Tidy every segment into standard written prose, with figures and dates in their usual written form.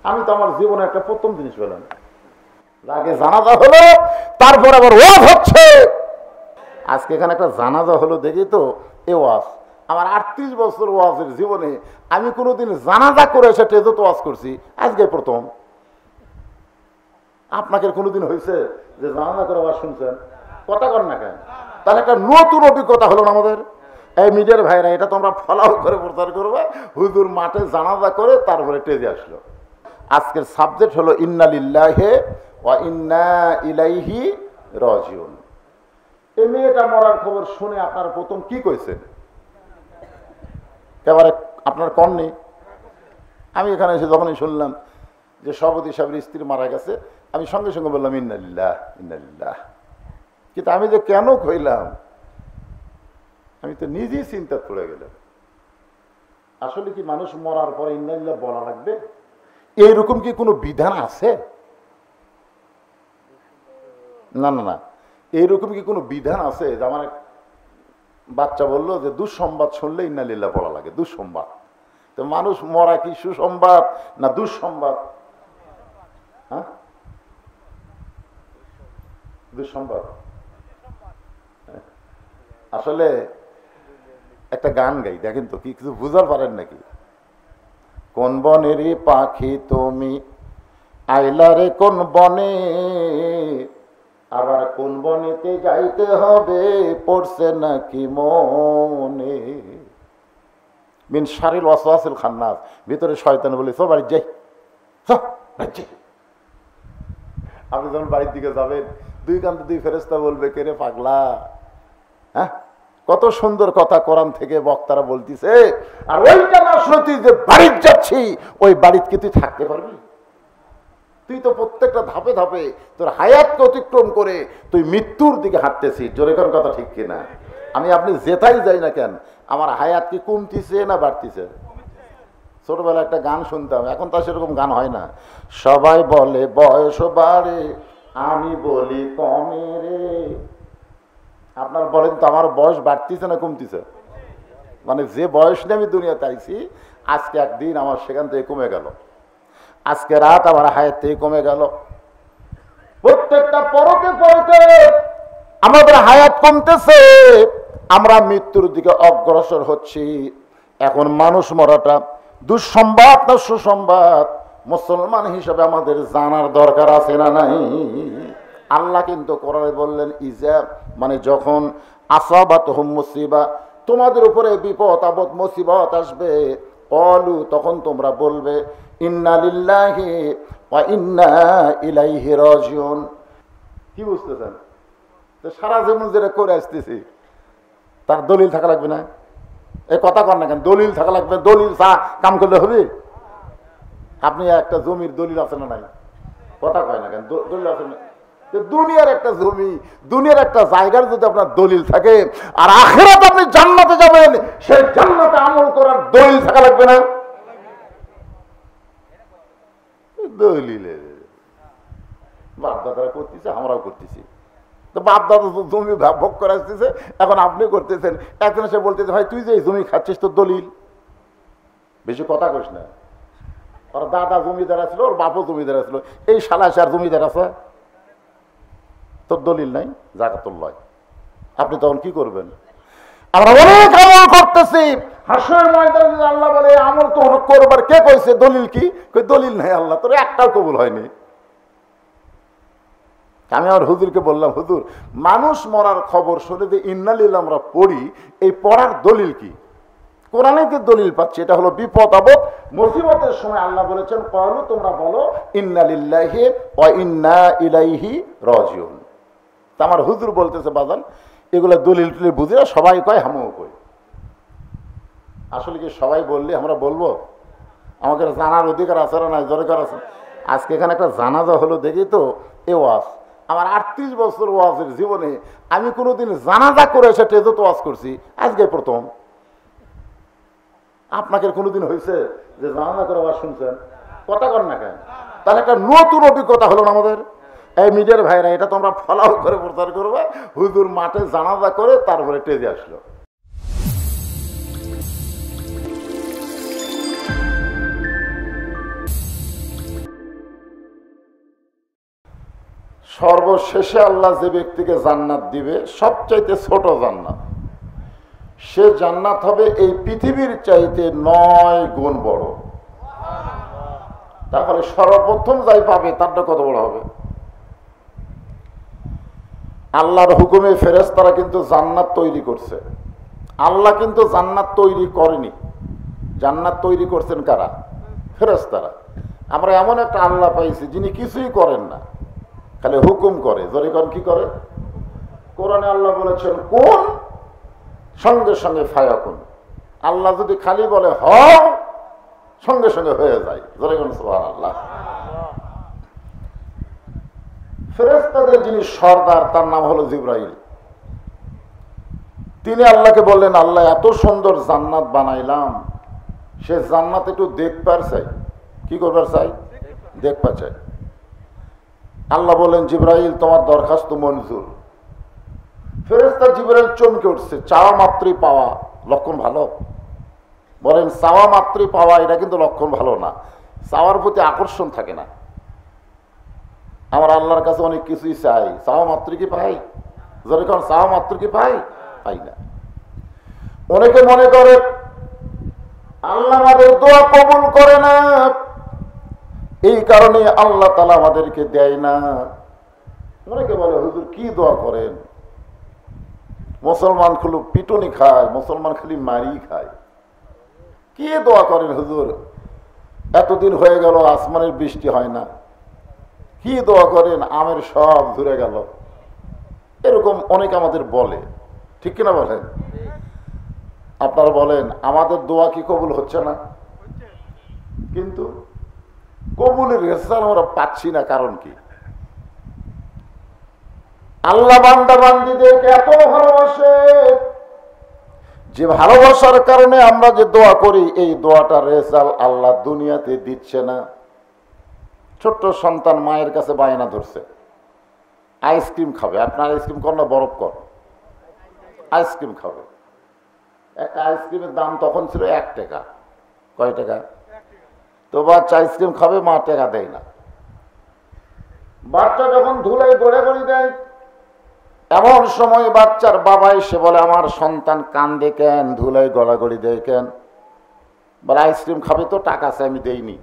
আমি তো আমার জীবনে একটা প্রথম জিনিস পেলাম, আগে জানাজা হলো, তারপর আবার ওয়াজ হচ্ছে। আজকে এখানে একটা জানাজা হলো দেখি তো এ ওয়াজ। আমার 38 বছর ওয়াজের জীবনে আমি কোনোদিন জানাজা করে এসে টেজে তো ওয়াজ করছি, আজকে প্রথম। আপনাকে কোনোদিন হয়েছে যে জানাজা করে ওয়াজ শুনছেন? কথা কর না কেন? তাহলে একটা নতুন অভিজ্ঞতা হলো না আমাদের। এই মিডিয়ার ভাইরা, এটা তোমরা ফলাও করে প্রচার করবে। হুজুর মাঠে জানাজা করে তারপরে টেজে আসলো। আজকের সাবজেক্ট হলো ইন্না লিল্লাহি ওয়া ইন্না ইলাইহি রাজিউন। এই মেয়েটা মরার খবর শুনে আপনারা প্রথম কি কইছেন? এবারে আপনার কন নেই। আমি এখানে এসে যখনই শুনলাম যে সভাপতি সাহেবের স্ত্রী মারা গেছে, আমি সঙ্গে সঙ্গে বললাম ইন্না লিল্লাহ ইন্না লিল্লাহ। কিন্তু আমি যে কেন কইলাম, আমি তো নিজেই চিন্তা পড়ে গেলাম। আসলে কি মানুষ মরার পরে ইন্না লিল্লাহ বলা লাগবে? এইরকম কি কোনো বিধান আছে? না না না, এইরকম কি কোনো বিধান আছে? যে আমার এক বাচ্চা বললো যে দুঃসংবাদ শুনলে ইন্না লিল্লাহ বলা লাগে। দুঃসংবাদ তো মানুষ মরা কি সুসংবাদ না দুঃসংবাদ? হ্যাঁ, দুঃসংবাদ। আসলে একটা গান গাই, দেখেন তো কি কিছু বুঝার পারেন নাকি? কোন বনেরই পাখি তুমি আইলা রে কোন বনে, আবার কোন বনেতে যাইতে হবে পড়ছে নাকি মনে। মিন শারিল ওয়াসওয়াসিল খান্নাস, ভিতরে শয়তান বলে সব বাড়ি যাই। আপনি যখন বাড়ির দিকে যাবেন, দুই কান্তে দুই ফেরেশতা বলবে কে রে পাগলা। হ্যাঁ, কত সুন্দর কথা কোরআন থেকে বক্তারা বলতিছে। আর ওইটা না শুনে তুই যে বাড়ির যাচ্ছি, ওই বাড়িতে তুই থাকতে পারবি? তুই তো প্রত্যেকটা ধাপে ধাপে তোর হায়াতকে অতিক্রম করে তুই মৃত্যুর দিকে হাঁটতেছিস। জোরে কোন কথা ঠিক কিনা? আমি আপনি যেথাই যাই না কেন, আমার হায়াত কি কমতিছে না বাড়তিছে? ছোটবেলা একটা গান শুনতাম, এখন তো সেরকম গান হয় না। সবাই বলে বয়স বাড়ে, আমি বলি কমে রে। আপনার বলেন তো আমার বয়স বাড়তিছে না কমতিছে? মানে যে বয়স নিয়ে আমি দুনিয়াতে আইছি, আজকে একদিন আমার সেখান থেকে কমে গেল, আজকে রাত আমার হায়াত থেকে কমে গেল। প্রত্যেকটা পরতে পরতে আমাদের হায়াত কমতেছে, আমরা মৃত্যুর দিকে অগ্রসর হচ্ছি। এখন মানুষ মরাটা দুঃসংবাদ না সুসংবাদ, মুসলমান হিসেবে আমাদের জানার দরকার আছে না নাই? আল্লাহ কিন্তু কোরআনে বললেন ইজা, মানে যখন আসাবাতহুম মুসিবা, তোমাদের উপরে বিপদ আপদ মুসিবত আসবে, ক্বালু, তখন তোমরা বলবে ইন্না লিল্লাহি ওয়া ইন্না ইলাইহি রাজিউন। কি বুঝতেছেন? তো সারা জীবন যেটা করে আসতেছি, তার দলিল থাকা লাগবে না? এই কথা কর না কেন? দলিল থাকা লাগবে। দলিল চা কাম করলে হবে? আপনি একটা জমির দলিল আছে না নাই? কথা কয় না কেন? দলিল আছে না? দুনিয়ার একটা জমি, দুনিয়ার একটা জায়গার যদি আপনার দলিল থাকে, আর আখিরাতে আপনি জান্নাতে যাবেন, সেই জান্নাতে আমল করার দলিল থাকা লাগবে না? দলিলে বাপ দাদারা করতেছে, আমরাও করতেছি। তো বাপ দাদা জমি ভোগ করে আসতেছে, এখন আপনি করতেছেন। একজন এসে বলতেছে ভাই তুই যে এই জমি খাচ্ছিস তোর দলিল। বেশি কথা কইস না। ওর দাদা জমিদার আছিল, ওর বাপও জমিদার আছিল, এই শালা আর জমিদার আছে, তোর দলিল নাই, জাকাতুল লয়। আপনি তখন কি করবেন? আমরা অনেক আমল করতেছি, হাসরের ময়দানে আল্লাহ বলে আমল তো করবার কে কইছে? দলিল কি? কই দলিল নাই আল্লাহ, তোর একটাও কবুল হয়নি। আমি আমার হুজুরকে বললাম, হুজুর মানুষ মরার খবর শুনে যে ইন্না লিল্লাহ আমরা পড়ি, এই পড়ার দলিল কি? কোরআনে যে দলিল পাচ্ছি, এটা হলো বিপদ আপদ মুসিবতের সময় আল্লাহ বলেছেন ক্বালু, তোমরা বলো ইন্না লিল্লাহি ওয়া ইন্না ইলাইহি রাজিউন। তা আমার হুজুর বলতেছে বাজান, এগুলো দলিল টলিল বুঝে সবাই কয়, আমিও কই। আসলে কি সবাই বললে আমরা বলবো? আমাদের জানার অধিকার আছে না নাই? দরকার আছে। আজকে এখানে একটা জানাজা হলো দেখি তো এ ওয়াজ। আমার 38 বছর ওয়াজের জীবনে আমি কোনোদিন জানাজা করে এসে টেজে তো ওয়াজ করছি, আজকে প্রথম। আপনাকে কোনোদিন হয়েছে যে জানাজা করে ওয়াজ শুনছেন? কথা কর না কেন? তাহলে একটা নতুন অভিজ্ঞতা হলো না আমাদের। এই মিডিয়ার ভাইরা, এটা তোমরা ফলাও করে প্রচার করবে। হুজুর মাঠে জানাজা করে তারপরে টেজে আসলো। সর্বশেষে আল্লাহ যে ব্যক্তিকে জান্নাত দিবে, সবচাইতে ছোট জান্নাত, সে জান্নাত হবে এই পৃথিবীর চাইতে 9 গুণ বড়। তাহলে সর্বপ্রথম যাই পাবে তারটা কত বড় হবে? আল্লাহর হুকুমে ফেরেশতারা কিন্তু জান্নাত তৈরি করছে। আল্লাহ কিন্তু জান্নাত তৈরি করেনি। জান্নাত তৈরি করছেন কারা? ফেরেশতারা। আমরা এমন একটা আল্লাহ পাইছি যিনি কিছুই করেন না, খালি হুকুম করে। জরিকন কি করে? কোরআনে আল্লাহ বলেছেন কোন, সঙ্গে সঙ্গে ফায়াকুন। আল্লাহ যদি খালি বলে হও, সঙ্গে সঙ্গে হয়ে যায়। জরিকন সুবহানাল্লাহ। ফেরেশতাদের যিনি সর্দার তার নাম হলো জিবরাইল। তিনি আল্লাহকে বললেন, আল্লাহ এত সুন্দর জান্নাত বানাইলাম, সে জান্নাত একটু দেখবার চাই। কি করবার চাই? দেখবার চাই। আল্লাহ বললেন, জিবরাইল তোমার দরখাস্ত মঞ্জুর। ফেরেশতা জিবরাইল চমকে উঠছে। চাওয়া মাত্রই পাওয়া লক্ষণ ভালো? বলেন, চাওয়া মাত্রই পাওয়া এটা কিন্তু লক্ষণ ভালো না। চাওয়ার প্রতি আকর্ষণ থাকে না। আমার আল্লাহর কাছে অনেক কিছুই চাই, চাওয়া মাত্র কি পাই? যখন চাওয়া মাত্র কি পাই? পাই না। অনেকে মনে করে আল্লাহ আমাদের দোয়া কবুল করে না, এই কারণে আল্লাহ তাআলা আমাদেরকে দেয় না। অনেকে বলে, হুজুর কি দোয়া করেন? মুসলমান খালি পিটুনি খায়, মুসলমান খালি মারি খায়। কি দোয়া করেন হুজুর? এতদিন হয়ে গেল আসমানের বৃষ্টি হয় না। কি দোয়া করেন? আমের সব ধরে গেল। এরকম অনেকে আমাদের বলে, ঠিক কিনা বলেন? আপনারা বলেন আমাদের দোয়া কি কবুল হচ্ছে না? কিন্তু কবুলের রেজাল্ট আমরা পাচ্ছি না, কারণ কি? আল্লাহ বান্দা বান্দীদেরকে এত ভালোবাসে যে ভালোবাসার কারণে আমরা যে দোয়া করি, এই দোয়াটার রেজাল্ট আল্লাহ দুনিয়াতে দিচ্ছে না। ছোট্ট সন্তান মায়ের কাছে বায়না ধরছে, আইসক্রিম খাবে। আপনার আইসক্রিম কর না বরফ কর? আইসক্রিম খাবে। একটা আইসক্রিমের দাম তখন ছিল 1 টাকা। কয় টাকা? তো বাচ্চা আইসক্রিম খাবে, মা টাকা দেয় না। বাচ্চা যখন ধুলায় গড়াগড়ি দেয়, এমন সময় বাচ্চার বাবা এসে বলে, আমার সন্তান কান্দে কেন, ধুলায় গড়াগড়ি দেয় কেন? বলে আইসক্রিম খাবে তো, টাকা আছে আমি দেইনি।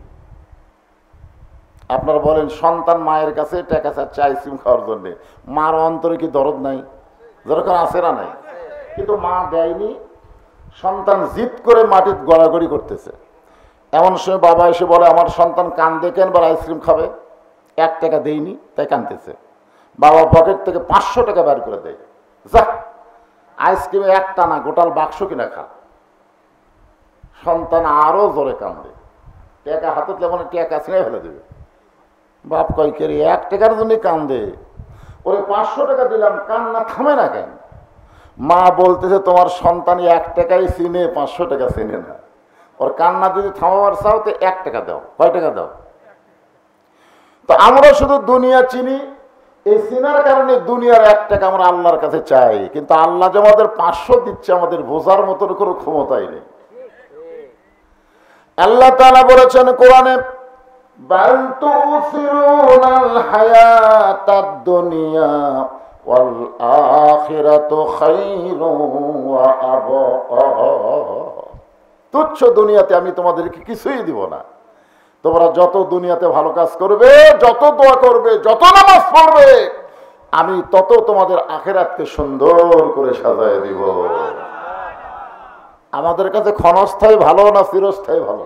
আপনারা বলেন সন্তান মায়ের কাছে টাকা চাচ্ছে আইসক্রিম খাওয়ার জন্য, মার অন্তরে কি দরদ নাই? দরকার আছে না নাই? কিন্তু মা দেয়নি। সন্তান জিদ করে মাটির গড়াগড়ি করতেছে। এমন সময় বাবা এসে বলে, আমার সন্তান কান্দে কেন? বলে আইসক্রিম খাবে, 1 টাকা দেইনি তাই কাঁদতেছে। বাবা পকেট থেকে 500 টাকা বের করে দেয়, যা আইসক্রিমে একটা না গোটাল বাক্স কিনা খা। সন্তান আরো জোরে কান্দে, টাকা হাতে মানে টাকা ছিঁড়ে ফেলে দেবে। বাপ কয় কে রে, 1 টাকার জন্য কান্দে, ওরে 500 টাকা দিলাম, কান্না থামে না কেন? মা বলতেছে, তোমার সন্তান 1 টাকাই চিনে, 500 টাকা চিনে না। ওর কান্না যদি থামাবার চাও তো 1 টাকা দাও। কয় টাকা দাও? তো আমরা শুধু দুনিয়া চিনি, এই চিনার কারণে দুনিয়ার 1 টাকা আমরা আল্লাহর কাছে চাই, কিন্তু আল্লাহ যে আমাদের 500 দিচ্ছে আমাদের বোঝার মতন কোনো ক্ষমতাই নেই। আল্লাহ তাআলা বলেছেন কোরআনে, বাল তুসিরুনাল হায়াতাদ দুনিয়া ওয়াল আখিরাতু খায়রুন ওয়া আবকা। তুচ্ছ দুনিয়াতে আমি তোমাদেরকে কিছুই দিব না। তোমরা যত দুনিয়াতে ভালো কাজ করবে, যত দোয়া করবে, যত নামাজ পড়বে, আমি তত তোমাদের আখিরাতকে সুন্দর করে সাজায় দিব। আমাদের কাছে ক্ষণস্থায়ী ভালো না চিরস্থায়ী ভালো?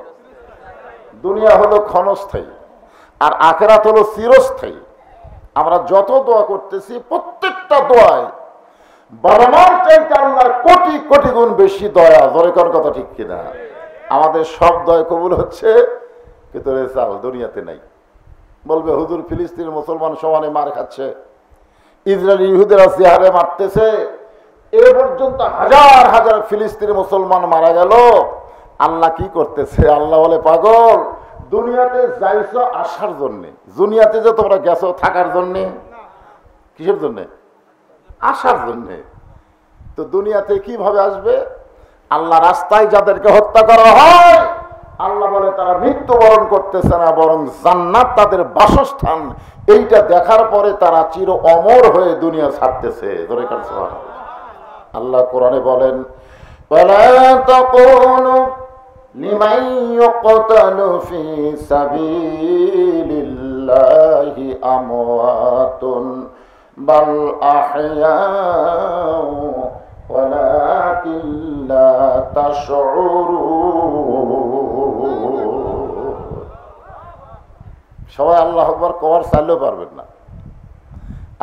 দুনিয়া হলো ক্ষণস্থায়ী আর আখিরাত হলো চিরস্থায়ী। আমরা যত দোয়া করতেছি প্রত্যেকটা দোয়ায় বারবার চাইতে আল্লাহর কোটি কোটি গুণ বেশি দয়া। জোরে কোন কথা ঠিক কিনা? আমাদের সব দয়া কবুল হচ্ছে, কিন্তু রেজাল্ট দুনিয়াতে নাই। বলবে হুজুর ফিলিস্তিনের মুসলমান সমানে মার খাচ্ছে, ইসরায়েল ইহুদিরা জিহারে মারতেছে, এ পর্যন্ত হাজার হাজার ফিলিস্তিনি মুসলমান মারা গেল, আল্লাহ কি করতেছে? আল্লাহ বলে, পাগল, দুনিয়াতে যাইছো আসার জন্যে, দুনিয়াতে যে তোমরা গেছো থাকার জন্যে। কিসের জন্যে? আসার জন্যে। তো দুনিয়াতে কিভাবে আসবে? আল্লাহ রাস্তায় যাদেরকে হত্যা করা হয়, আল্লাহ বলে তারা মৃত্যুবরণ করতেছে না, বরং জান্নাত তাদের বাসস্থান। এইটা দেখার পরে তারা চির অমর হয়ে দুনিয়া ছাড়তেছে। আল্লাহ কোরআনে বলেন, ওয়ালা তাকুনু লিমান ইউকতালু ফি সাবিলিল্লাহি আমওয়াতুন বাল আহইয়াউ ওয়ালাকিন লা তাশউরুন। সবাই আল্লাহু আকবার কওয়ার চাইলেও পারবেন না।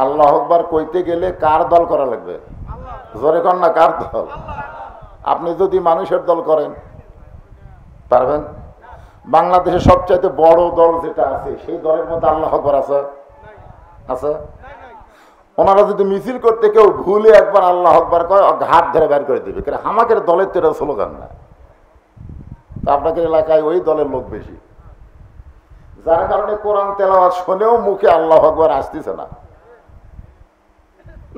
আল্লাহু আকবার কইতে গেলে কার দল করা লাগবে? জোরে কর না, কার দল? আপনি যদি মানুষের দল করেন পারবেন? বাংলাদেশের সবচাইতে বড় দল যেটা আছে সেই দলের মধ্যে আল্লাহু আকবার আছে? আছে? ওনারা যদি মিছিল করতে কেউ ভুলে একবার আল্লাহু আকবার কয়, ঘাট ধরে বের করে দিবে, কারণ আমাদের দলের তো এটা স্লোগান না। তো আপনাদের এলাকায় ওই দলের লোক বেশি, যার কারণে কোরআন তেলাওয়াত শুনেও মুখে আল্লাহু আকবার আসতেছে না।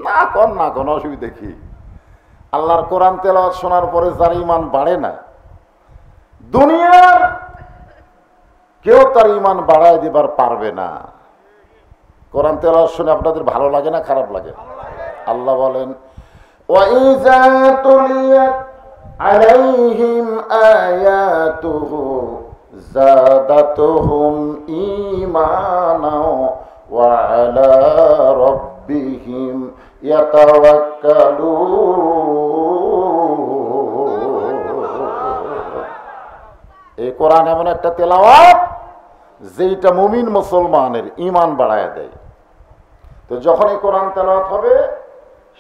না কোন না কোন অসুবিধা কি? আল্লাহর কোরআন তেলাওয়াত শোনার পরে যার ঈমান বাড়ে না, দুনিয়ার কেউ তার ঈমান বাড়ায় দিবার পারবে না। কোরআন তেলাওয়াত শুনে আপনাদের ভালো লাগে না খারাপ লাগে? আল্লাহ বলেন, ওয়াইযা তুলিয়াত আলাইহিম আয়াতুহু যাদাতুহুম ঈমানা ওয়া আলা রাব্বিহিম ইয়াতাওয়াক্কালুন। এই কোরআন এমন একটা তেলাওয়াত যেটা মুমিন মুসলমানের ঈমান বাড়ায় দেয়। তো যখন এই কোরআন তেলাওয়াত হবে,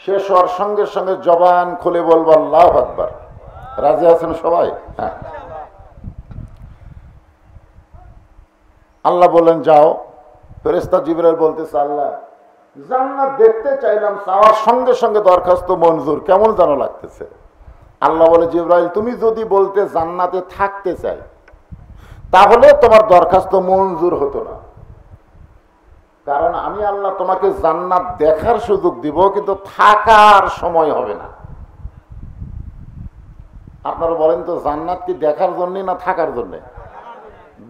শেষ হওয়ার সঙ্গে সঙ্গে জবান খুলে বলবো আল্লাহু আকবার। রাজি আছেন সবাই? হ্যাঁ। আল্লাহ বলেন, যাও। ফেরেশতা জিবরাইল বলতেছে, আল্লাহ জান্নাত দেখতে চাইলাম, চাওয়ার সঙ্গে সঙ্গে দরখাস্ত মঞ্জুর, কেমন যেন লাগতেছে। আল্লাহ বলে, জিবরাইল তুমি যদি বলতে জান্নাতে থাকতে চাই, তাহলে তোমার দরখাস্ত মঞ্জুর হতো না, কারণ আমি আল্লাহ তোমাকে জান্নাত দেখার সুযোগ দিব, কিন্তু থাকার সময় হবে না। আপনারা বলেন তো, জান্নাত কি দেখার জন্য না থাকার জন্য?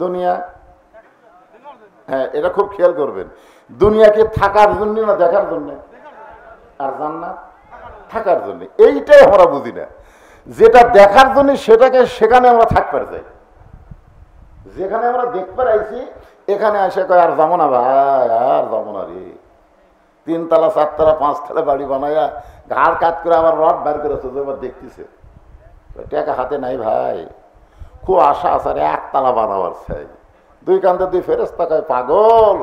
দুনিয়া, হ্যাঁ এটা খুব খেয়াল করবেন, দুনিয়া কি থাকার জন্য না দেখার জন্য? আর জান্নাত থাকার জন্য। এইটাই আমরা বুঝি না, যেটা দেখার জন্য সেটাকে সেখানে আমরা থাকতে চাই, যেখানে আমরা দেখতে আইছি এখানে এসে কয় আর যাবো না ভাই, আর যাবো না রে। 3 তলা 4 তলা 5 তলা বাড়ি বানায়া ঘাড় কাট করে আবার রড বার করেছে, এবার দেখতেছে টাকা হাতে নাই ভাই, খুব আশা আছে 1 তলা বানাবার চাই। 2 কান্দে 2 ফেরেশতা কয়, পাগল,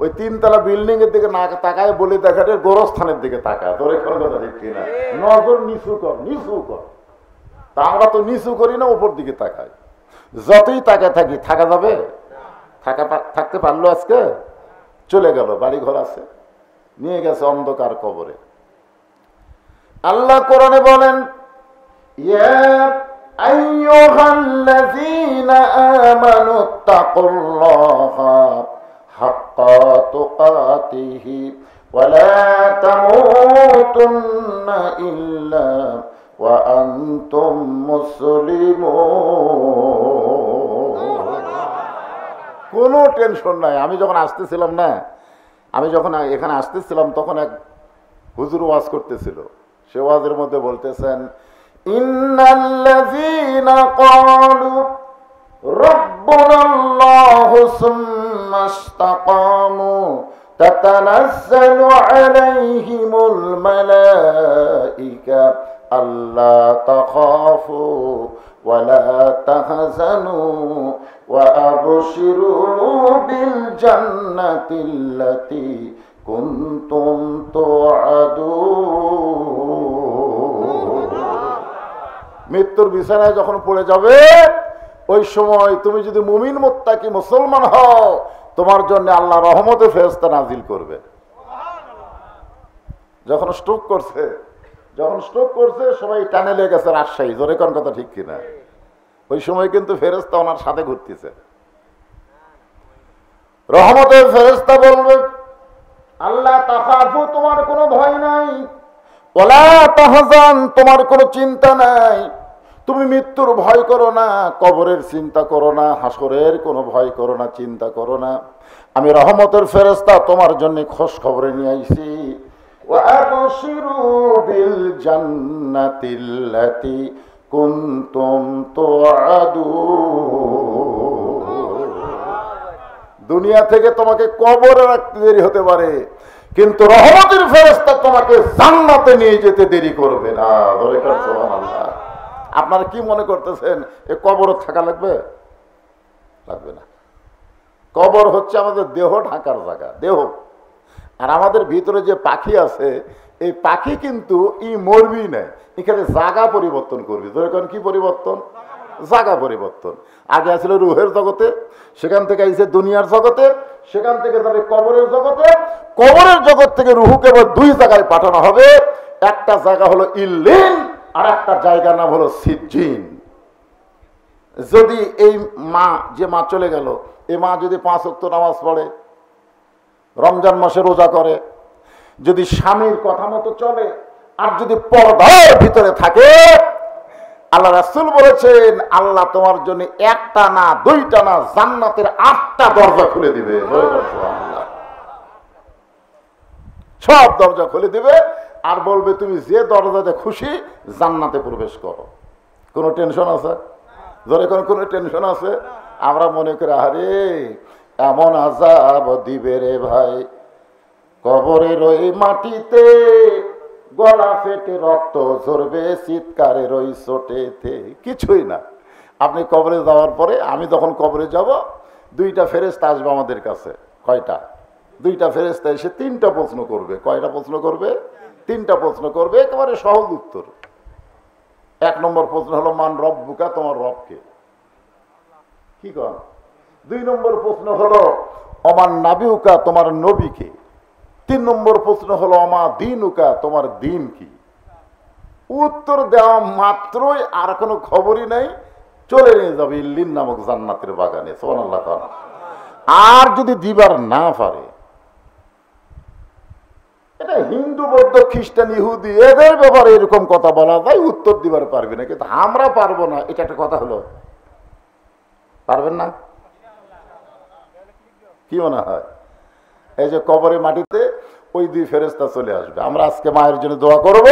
ওই 3 তলা বিল্ডিং এর দিকে না তাকায় বলে দেখাটের গোরস্থানের দিকে তাকায়। তোর এখন কথা দেখছি না, নজর নিচু কর, নিচু কর। তা আমরা তো নিচু করি না, উপর দিকে তাকাই। যতই তাকায় থাকি, থাকা যাবে? থাকতে পারলো? আজকে চলে গেল, বাড়ি ঘর আছে, নিয়ে গেছে অন্ধকার কবরে। আল্লাহ কোরআনে বলেন, ইয়া আইয়ুহাল্লাযীনা আমানুত্তাকুল্লাহা হাক্কা তুকাতিহি ওয়া লা তামুতুন্না ইল্লা ওয়া আনতুম মুসলিমুন। কোনো টেনশন নাই। আমি যখন আসতেছিলাম না, আমি যখন এখানে আসতেছিলাম তখন এক হুজুর ওয়াজ করতেছিল, সে ওয়াজের মধ্যে বলতেছেন, ইন্নাল্লাযীনা ক্বালু রাব্বুনাল্লাহু সুম্মা ইসতাকামু তাতানাজ্জালু আলাইহিমুল মালাইকা আল্লা তাখাফু ওয়া লা তাহজানু ওয়া আবশিরু বিল জান্নাতিল্লাতী কুনতুম তুআদুন। মৃত্যুর বিছানায় যখন পড়ে যাবে, ওই সময় তুমি যদি মুমিন মুত্তাকি মুসলমান হও, তোমার জন্য আল্লাহ রহমতে ফেরেশতা নাজিল করবে। যখন স্ট্রোক করছে সবাই টানে লেগে গেছে রাজশাহী, জোরে কোন কথা ঠিক কিনা? ওই সময় কিন্তু ফেরেশতা ওনার সাথে ঘুরতেছে। রহমতের ফেরেশতা বলবে, আল্লাহ তাখাফু, তোমার কোনো ভয় নাই, ওয়ালা তাহজান, তোমার কোনো চিন্তা নাই, তুমি মৃত্যুর ভয় করো না, কবরের চিন্তা করো না, হাসরের কোনো ভয় করো না, চিন্তা করো না। আমি রহমতের ফেরেশতা তোমার জন্য খোঁজ খবরে নিয়ে আইছি। ওয়াবশিরু বিল জান্নাতিল্লাতী কুনতুম তুআদুন। দুনিয়া থেকে তোমাকে কবরে রাখতে দেরি হতে পারে, কিন্তু রহমতের ফেরেশতা তোমাকে জান্নাতে নিয়ে যেতে দেরি করবে না। সুবহানাল্লাহ। আপনারা কি মনে করতেছেন এ কবর থাকা লাগবে? লাগবে না। কবর হচ্ছে আমাদের দেহ ঢাকার জায়গা, দেহ। আর আমাদের ভিতরে যে পাখি আছে, এই পাখি কিন্তু মরবি নাই, এখানে জায়গা পরিবর্তন করবি। ধরে কি পরিবর্তন? জায়গা পরিবর্তন। আগে আসছিল রুহের জগতে, সেখান থেকে আইছে দুনিয়ার জগতে, সেখান থেকে যাবে কবরের জগতে। কবরের জগৎ থেকে রুহুকে এবার দুই জায়গায় পাঠানো হবে। একটা জায়গা হলো ইল্লিন, আর একটা জায়গার নাম হলো সিজ্জিন। যদি এই মা, যে মা চলে গেল, এই মা যদি 5 ওয়াক্ত নামাজ পড়ে, রমজান মাসে রোজা করে, যদি স্বামীর কথা মতো চলে, আর যদি পর্দার ভিতরে থাকে, আল্লাহ রাসূল বলেছেন আল্লাহ তোমার জন্য একটা না, দুইটা না, জান্নাতের 8টা দরজা খুলে দিবে। সব দরজা খুলে দিবে, আর বলবে তুমি যে দরজাতে খুশি জান্নাতে প্রবেশ করো। কোনো টেনশন আছে? ধরে কোনো টেনশন আছে? আমরা মনে করি আরে এমন আযাব দিবে রে ভাই, কবরের ওই মাটিতে গলা ফেটে রক্ত ঝরবে চিৎকারের ওই চোটেতে। কিছুই না। আপনি কবরে যাওয়ার পরে, আমি যখন কবরে যাব, 2টা ফেরেশতা আসবে আমাদের কাছে। কয়টা? 2টা ফেরেশতা এসে 3টা প্রশ্ন করবে। কয়টা প্রশ্ন করবে? 3টা প্রশ্ন করবে, একেবারে সহজ উত্তর। 1 নম্বর প্রশ্ন হলো মান রব্বুকা, তোমার রবকে? কি কর? 2 নম্বর প্রশ্ন হলো অমান নাবিউকা, তোমার নবীকে? 3 নম্বর প্রশ্ন হলো অমা দিনুকা, তোমার দিন কি? উত্তর দেওয়া মাত্রই আর কোনো খবরই নাই, চলে নিয়ে যাবে ইল্লিন নামক জান্নাতের বাগানে। সুবহানাল্লাহ। আর যদি দিবার না পারে, এটা হিন্দু, বৌদ্ধ, খ্রিস্টান, ইহুদি, এদের ব্যাপারে এরকম কথা বলা যায়, উত্তর দিবার পারবে না। কিন্তু আমরা পারবো না, এটা একটা কথা হলো? পারবেন না? কি মনে হয়? এই যে কবরের মাটিতে ওই 2 ফেরেশতা চলে আসবে। আমরা আজকে মায়ের জন্য দোয়া করব,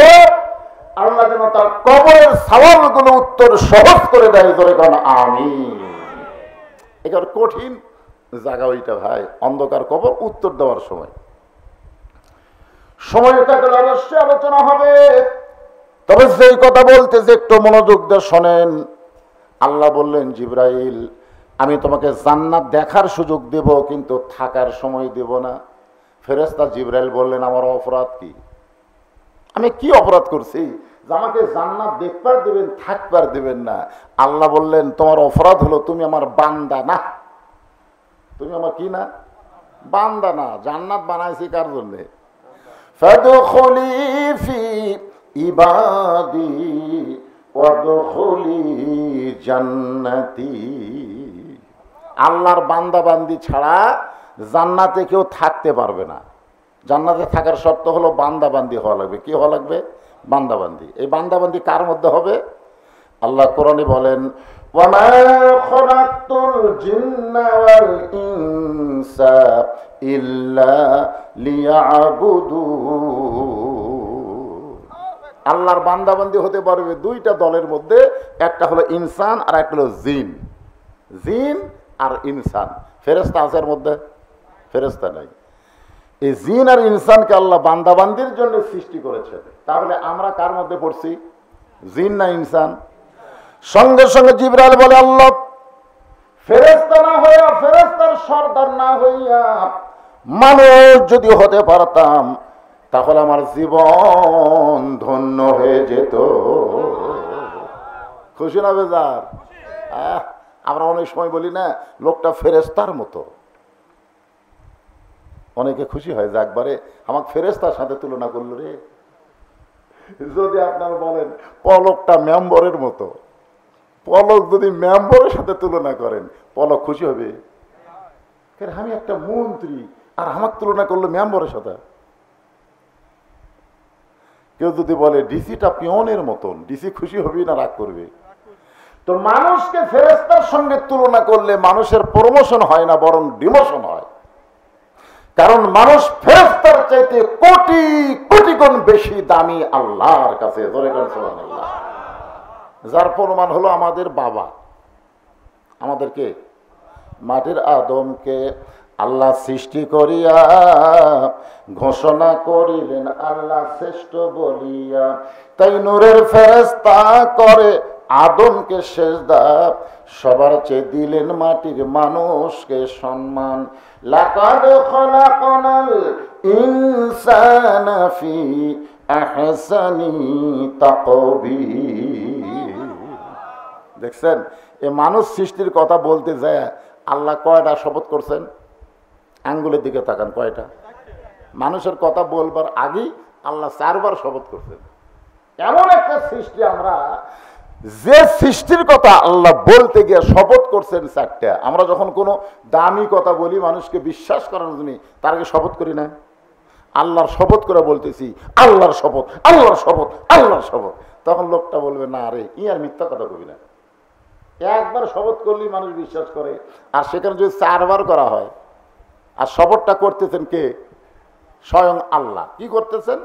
আল্লাহ যেন তার কবরের সওয়ালগুলো উত্তর সহজ করে দেয়। ধরে কোন আমিন। এটা কঠিন জায়গা ওইটা ভাই, অন্ধকার কবর। উত্তর দেওয়ার সময়টা গেলে অবশ্যই আলোচনা হবে। তবে যেই কথা বলতে যে একটু মনোযোগ দিয়ে শোনেন। আল্লাহ বললেন জিবরাইল, আমি তোমাকে জান্নাত দেখার সুযোগ দেব, কিন্তু থাকার সময় দেব না। ফেরেশতা জিবরাইল বললেন আমার অপরাধ কি? আমি কি অপরাধ করছি যে আমাকে জান্নাত দেখবার দিবেন, থাকবার দিবেন না? আল্লাহ বললেন তোমার অপরাধ হলো তুমি আমার বান্দা না। তুমি আমার কি না? বান্দা না। জান্নাত বানাইছি কার জন্য? ফাদখুলি ফি ইবাদি ওয়াদখুলি জান্নাতি। আল্লাহর বান্দা বান্দি ছাড়া জান্নাতে কেউ থাকতে পারবে না। জান্নাতে থাকার শর্ত হলো বান্দা বান্দি হওয়া লাগবে। কি হওয়া লাগবে? বান্দা বান্দি। এই বান্দা বান্দি কার মধ্যে হবে? আল্লাহ কোরআনে বলেন ওয়ামা খালাকতুল জিন্না ওয়াল ইনসা ইল্লা লিয়াবুদুন। আল্লাহর বান্দা বান্দি হতে পারবে 2টা দলের মধ্যে, একটা হলো ইনসান আর একটা হলো জিন। জিন আর ইনসান। ফেরেশতা আছে এর মধ্যে? ফেরেশতা নাই। এই জিন আর ইনসানকে আল্লাহ বান্দাবান্দির জন্য সৃষ্টি করেছে। তাহলে আমরা কার মধ্যে পড়ছি? জিন না ইনসান? সঙ্গে সঙ্গে জিবরাইল বলে আল্লাহ, ফেরেশতা না হইয়া, ফেরেশতার সর্দার না হইয়া মানুষ যদি হতে পারতাম, তাহলে আমার জীবন ধন্য হয়ে যেত। খুশি না বেজার? আমরা অনেক সময় বলি না লোকটা ফেরেশতার মতো। অনেকে খুশি হয় যে একবারে আমাকে ফেরেশতার সাথে তুলনা করলো রে। যদি আপনারা বলেন পলকটা মেম্বরের মতো, পলক যদি মেম্বরের সাথে তুলনা করেন, পলক খুশি হবে? আমি একটা মন্ত্রী আর আমাকে তুলনা করলো মেম্বরের সাথে। কেউ যদি বলে ডিসিটা পিয়নের মতন, ডিসি খুশি হবে না রাগ করবে? তো মানুষকে ফেরেশতার সঙ্গে তুলনা করলে মানুষের প্রমোশন হয় না, বরং ডিমোশন হয়। কারণ মানুষ ফেরেশতার চাইতে কোটি কোটি গুণ বেশি দামি আল্লাহর কাছে। সুবহানাল্লাহ। যার প্রমাণ হলো আমাদের বাবা, আমাদেরকে মাটির আদমকে আল্লাহ সৃষ্টি করিয়া ঘোষণা করিলেন আল্লাহ শ্রেষ্ঠ বলিয়া, তাই নূরের ফেরেশতা করে আদমকে সেজদা, সবার চেয়ে দিলেন মাটির মানুষকে সম্মান। লাকাদ খলাকনাল ইনসানা ফি আহসানি তাকবীর। দেখছেন, এ মানুষ সৃষ্টির কথা বলতে যায় আল্লাহ কয়টা শপথ করছেন? আঙ্গুলের দিকে তাকান, কয়টা? মানুষের কথা বলবার আগেই আল্লাহ 4 বার শপথ করছেন। এমন একটা সৃষ্টি, আমরা যে সৃষ্টির কথা আল্লাহ বলতে গিয়ে শপথ করছেন 4টা। আমরা যখন কোনো দামি কথা বলি মানুষকে বিশ্বাস করানোর জন্য, তার আগে শপথ করি না? আল্লাহর শপথ করে বলতেছি, আল্লাহর শপথ, আল্লাহর শপথ, আল্লাহর শপথ। তখন লোকটা বলবে না রে, ই আর মিথ্যা কথা কবি না। একবার শপথ করলেই মানুষ বিশ্বাস করে, আর সেখানে যদি 4 বার করা হয়, আর শপথটা করতেছেন কে? স্বয়ং আল্লাহ। কি করতেছেন?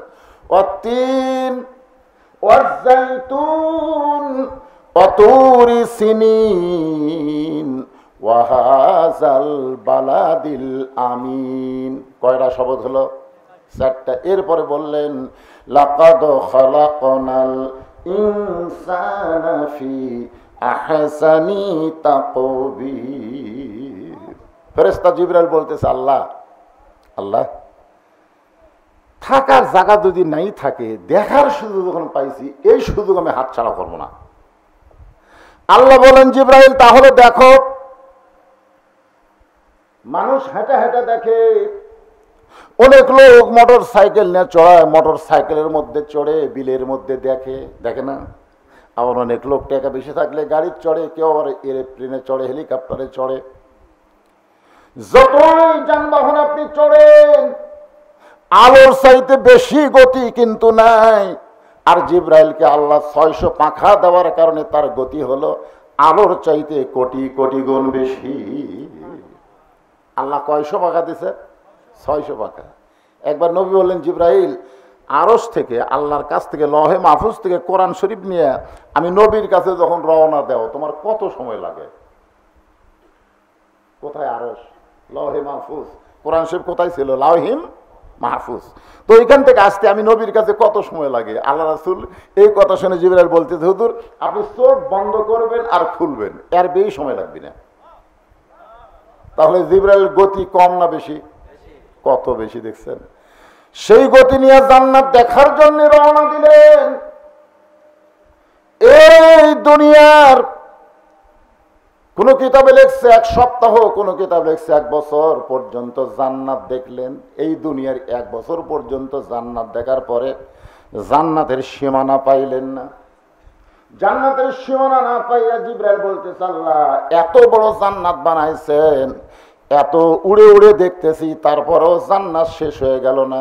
অতীন ওয়াজাইতুন ওয়াতুরি সিনিন ওয়াহাজাল বালাদিল আমিন। কয়টা শপথ হলো? 4টা। এরপরে বললেন লাকাদ খালাকনাল ইনসানা ফি আহসানি তাকবীর। ফেরেশতা জিবরাইল বলতেছে আল্লাহ, আল্লাহ থাকার জায়গা যদি নাই থাকে, দেখার সুযোগ যখন পাইছি, এই সুযোগ আমি হাতছাড়া করবো না। আল্লাহ বলেন জিবরাইল তাহলে দেখো। মানুষ হেঁটে হেঁটে দেখে, অনেক লোক মোটর সাইকেল নিয়ে চড়ায়, মোটর সাইকেলের মধ্যে চড়ে বিলের মধ্যে দেখে, দেখে না? আবার অনেক লোক টাকা বেশি থাকলে গাড়ি চড়ে, কেউ আবার এরোপ্লেনে চড়ে, হেলিকপ্টারে চড়ে। যতই যানবাহন আপনি চড়েন, আলোর চাইতে বেশি গতি কিন্তু নাই। আর জিবরাইলকে আল্লাহ 600 পাখা দেওয়ার কারণে তার গতি হলো আলোর চাইতে কোটি কোটি গুণ বেশি। আল্লাহ কয়শো পাখা দিছে? 600 পাখা। একবার নবী বললেন জিবরাইল আরশ থেকে, আল্লাহর কাছ থেকে, লহে মাহফুজ থেকে কোরআন শরীফ নিয়ে আমি নবীর কাছে যখন রওনা দেও, তোমার কত সময় লাগে? কোথায় আরশ? লহে মাহফুজ। কোরআন শরীফ কোথায় ছিল? লাওহিম মাহফুজ। তো এখান থেকে আসতে আমি নবীর কাছে কত সময় লাগে? আল্লাহ রাসূল এই কথা শুনে জিবরাইল বলতেছে, হুজুর আপনি চোখ বন্ধ করবেন আর খুলবেন, এর বেশি সময় লাগবে না। তাহলে জিবরাইল গতি কম না বেশি? কত বেশি দেখছেন? সেই গতি নিয়ে জান্নাত দেখার জন্য রওনা দিলেন। এই দুনিয়ার কোন কিতাবে লেখছে 1 সপ্তাহ, কোন কিতাবে লেখছে 1 বছর পর্যন্ত জান্নাত দেখলেন। এই দুনিয়ার 1 বছর পর্যন্ত জান্নাত দেখার পরে জান্নাতের সীমানা পাইলেন না। জান্নাতের সীমানা না পাইয়া জিবরাইল বলতেছে, আল্লাহ এত বড় জান্নাত বানাইছেন, এত উড়ে উড়ে দেখতেছি, তারপরেও জান্নাত শেষ হয়ে গেল না,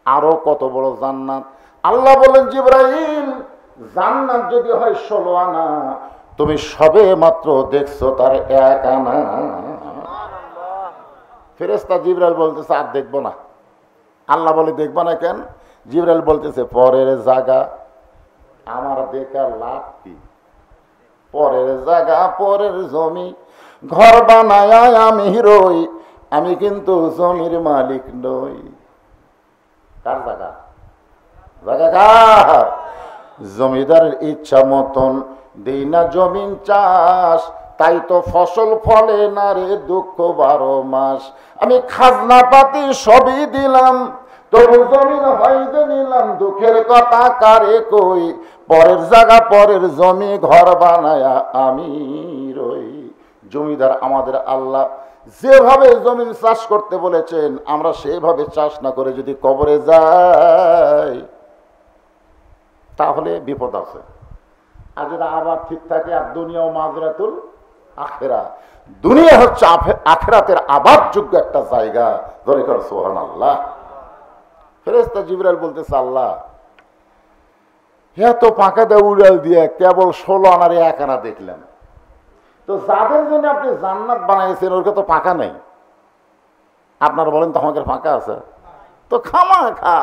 আরো কত বড় জান্নাত? আল্লাহ বলেন জিবরাইল জান্নাত যদি হয় 16 আনা, তুমি সবে মাত্র দেখছো তার 1 আনা। ফেরেশতা জিবরাইল বলতেছে আর দেখবো না। আল্লাহ বলে দেখবো না কেন? জিবরাইল বলতেছে পরের জায়গা আমার দেখা লাভ কি? পরের জায়গা, পরের জমি, ঘর বানায় আমি রই, আমি কিন্তু জমির মালিক নই। কার জায়গা? জায়গা কার? জমিদারের ইচ্ছা মতন দেই না জমিন চাষ, তাই তো ফসল ফলে না রে দুঃখ 12 মাস। আমি খাজনা পাতি সবই দিলাম, তবু জমিন হইতে নিলাম, দুঃখের কথা কারে কই? পরের জায়গা, পরের জমি, ঘর বানায়া আমি রই। জমিদার আমাদের আল্লাহ যেভাবে জমিন চাষ করতে বলেছেন, আমরা সেভাবে চাষ না করে যদি কবরে যাই তাহলে বিপদ আছে। আর যদি আবার ঠিক থাকে, আর দুনিয়াও মাজরাতুল আখেরা, দুনিয়া হচ্ছে আখেরাতের আবাদযোগ্য একটা জায়গা। ধরে কর সুবহানাল্লাহ। ফেরেশতা জিবরাইল বলতেছে, আল্লাহ এত পাকা দিয়ে উড়াল দিয়ে কেবল 16 আনার 1 আনা দেখলাম, তো যাদের জন্য আপনি জান্নাত বানাইছেন ওর তো ফাঁকা নেই। আপনারা বলেন তো আমাকে ফাঁকা আছে? তো খামাখা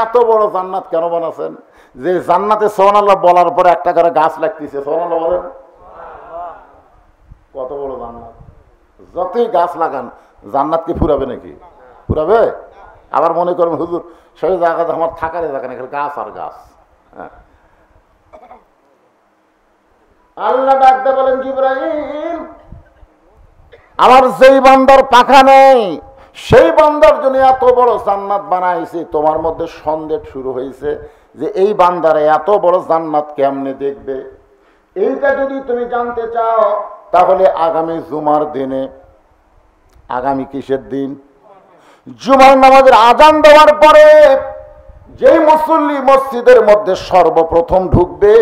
এত বড় জান্নাত কেন বানাছেন? যে জান্নাতে সুবহানাল্লাহ বলার পরে একটা করে গাছ লাগতেছে, সুবহানাল্লাহ বলেন। কত বড় জান্নাত! যতই গাছ লাগান জান্নাত কি ফুরাবে নাকি? ফুরাবে? আবার মনে করেন হুজুর সেই জায়গাতে আমার থাকার জায়গা নেই, গাছ আর গাছ। হ্যাঁ, আল্লাহ ডাকতে বলেন জিবরাইল, আমার যেই বান্দার পাখা নেই সেই বান্দার জন্য এত বড় জান্নাত বানাইছে, তোমার মধ্যে সন্দেহ শুরু হয়েছে যে এই বান্দারে এত বড় জান্নাত কেমনে দেখবে। এইটা যদি তুমি জানতে চাও তাহলে আগামী জুমার দিনে, আগামী কিসের দিন? জুমার নামাজের আজান দেওয়ার পরে যেই মুসল্লি মসজিদের মধ্যে সর্বপ্রথম ঢুকবে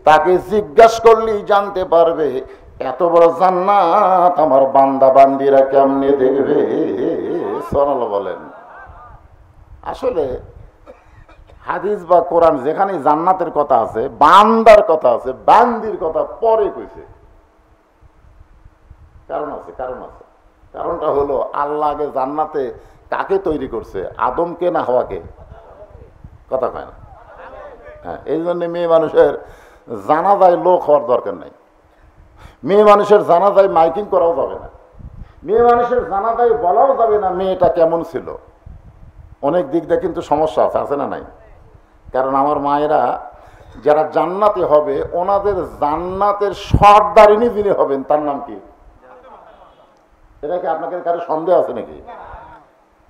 তাকে জিজ্ঞাসা করলেই জানতে পারবে এত বড় জান্নাত আমার বান্দা বান্দিরা কেমনে দেখবে। সুবহানাল্লাহ বলেন। আসলে হাদিস বা কোরআন যেখানে জান্নাতের কথা আছে, বান্দার কথা আছে, বান্দির কথা পরে কইছে। কারণ আছে, কারণ আছে। কারণটা হলো আল্লাহ আগে জান্নাতে কাকে তৈরি করছে? আদমকে না হওয়াকে? কথা কয় না? হ্যাঁ, এই জন্য মেয়ে মানুষের জানাজায় লোক হওয়ার দরকার নাই। মেয়ে মানুষের জানাজায় মাইকিং করাও যাবে না। মেয়ে মানুষের জানাজায় বলাও যাবে না মেয়েটা কেমন ছিল। অনেক দিক দিয়ে কিন্তু সমস্যা আছে, আছে না নাই? কারণ আমার মায়েরা যারা জান্নাতে হবে ওনাদের জান্নাতের সর্দারিনী যিনি হবেন তার নাম কি? এটা কি আপনাদের কারো সন্দেহ আছে নাকি?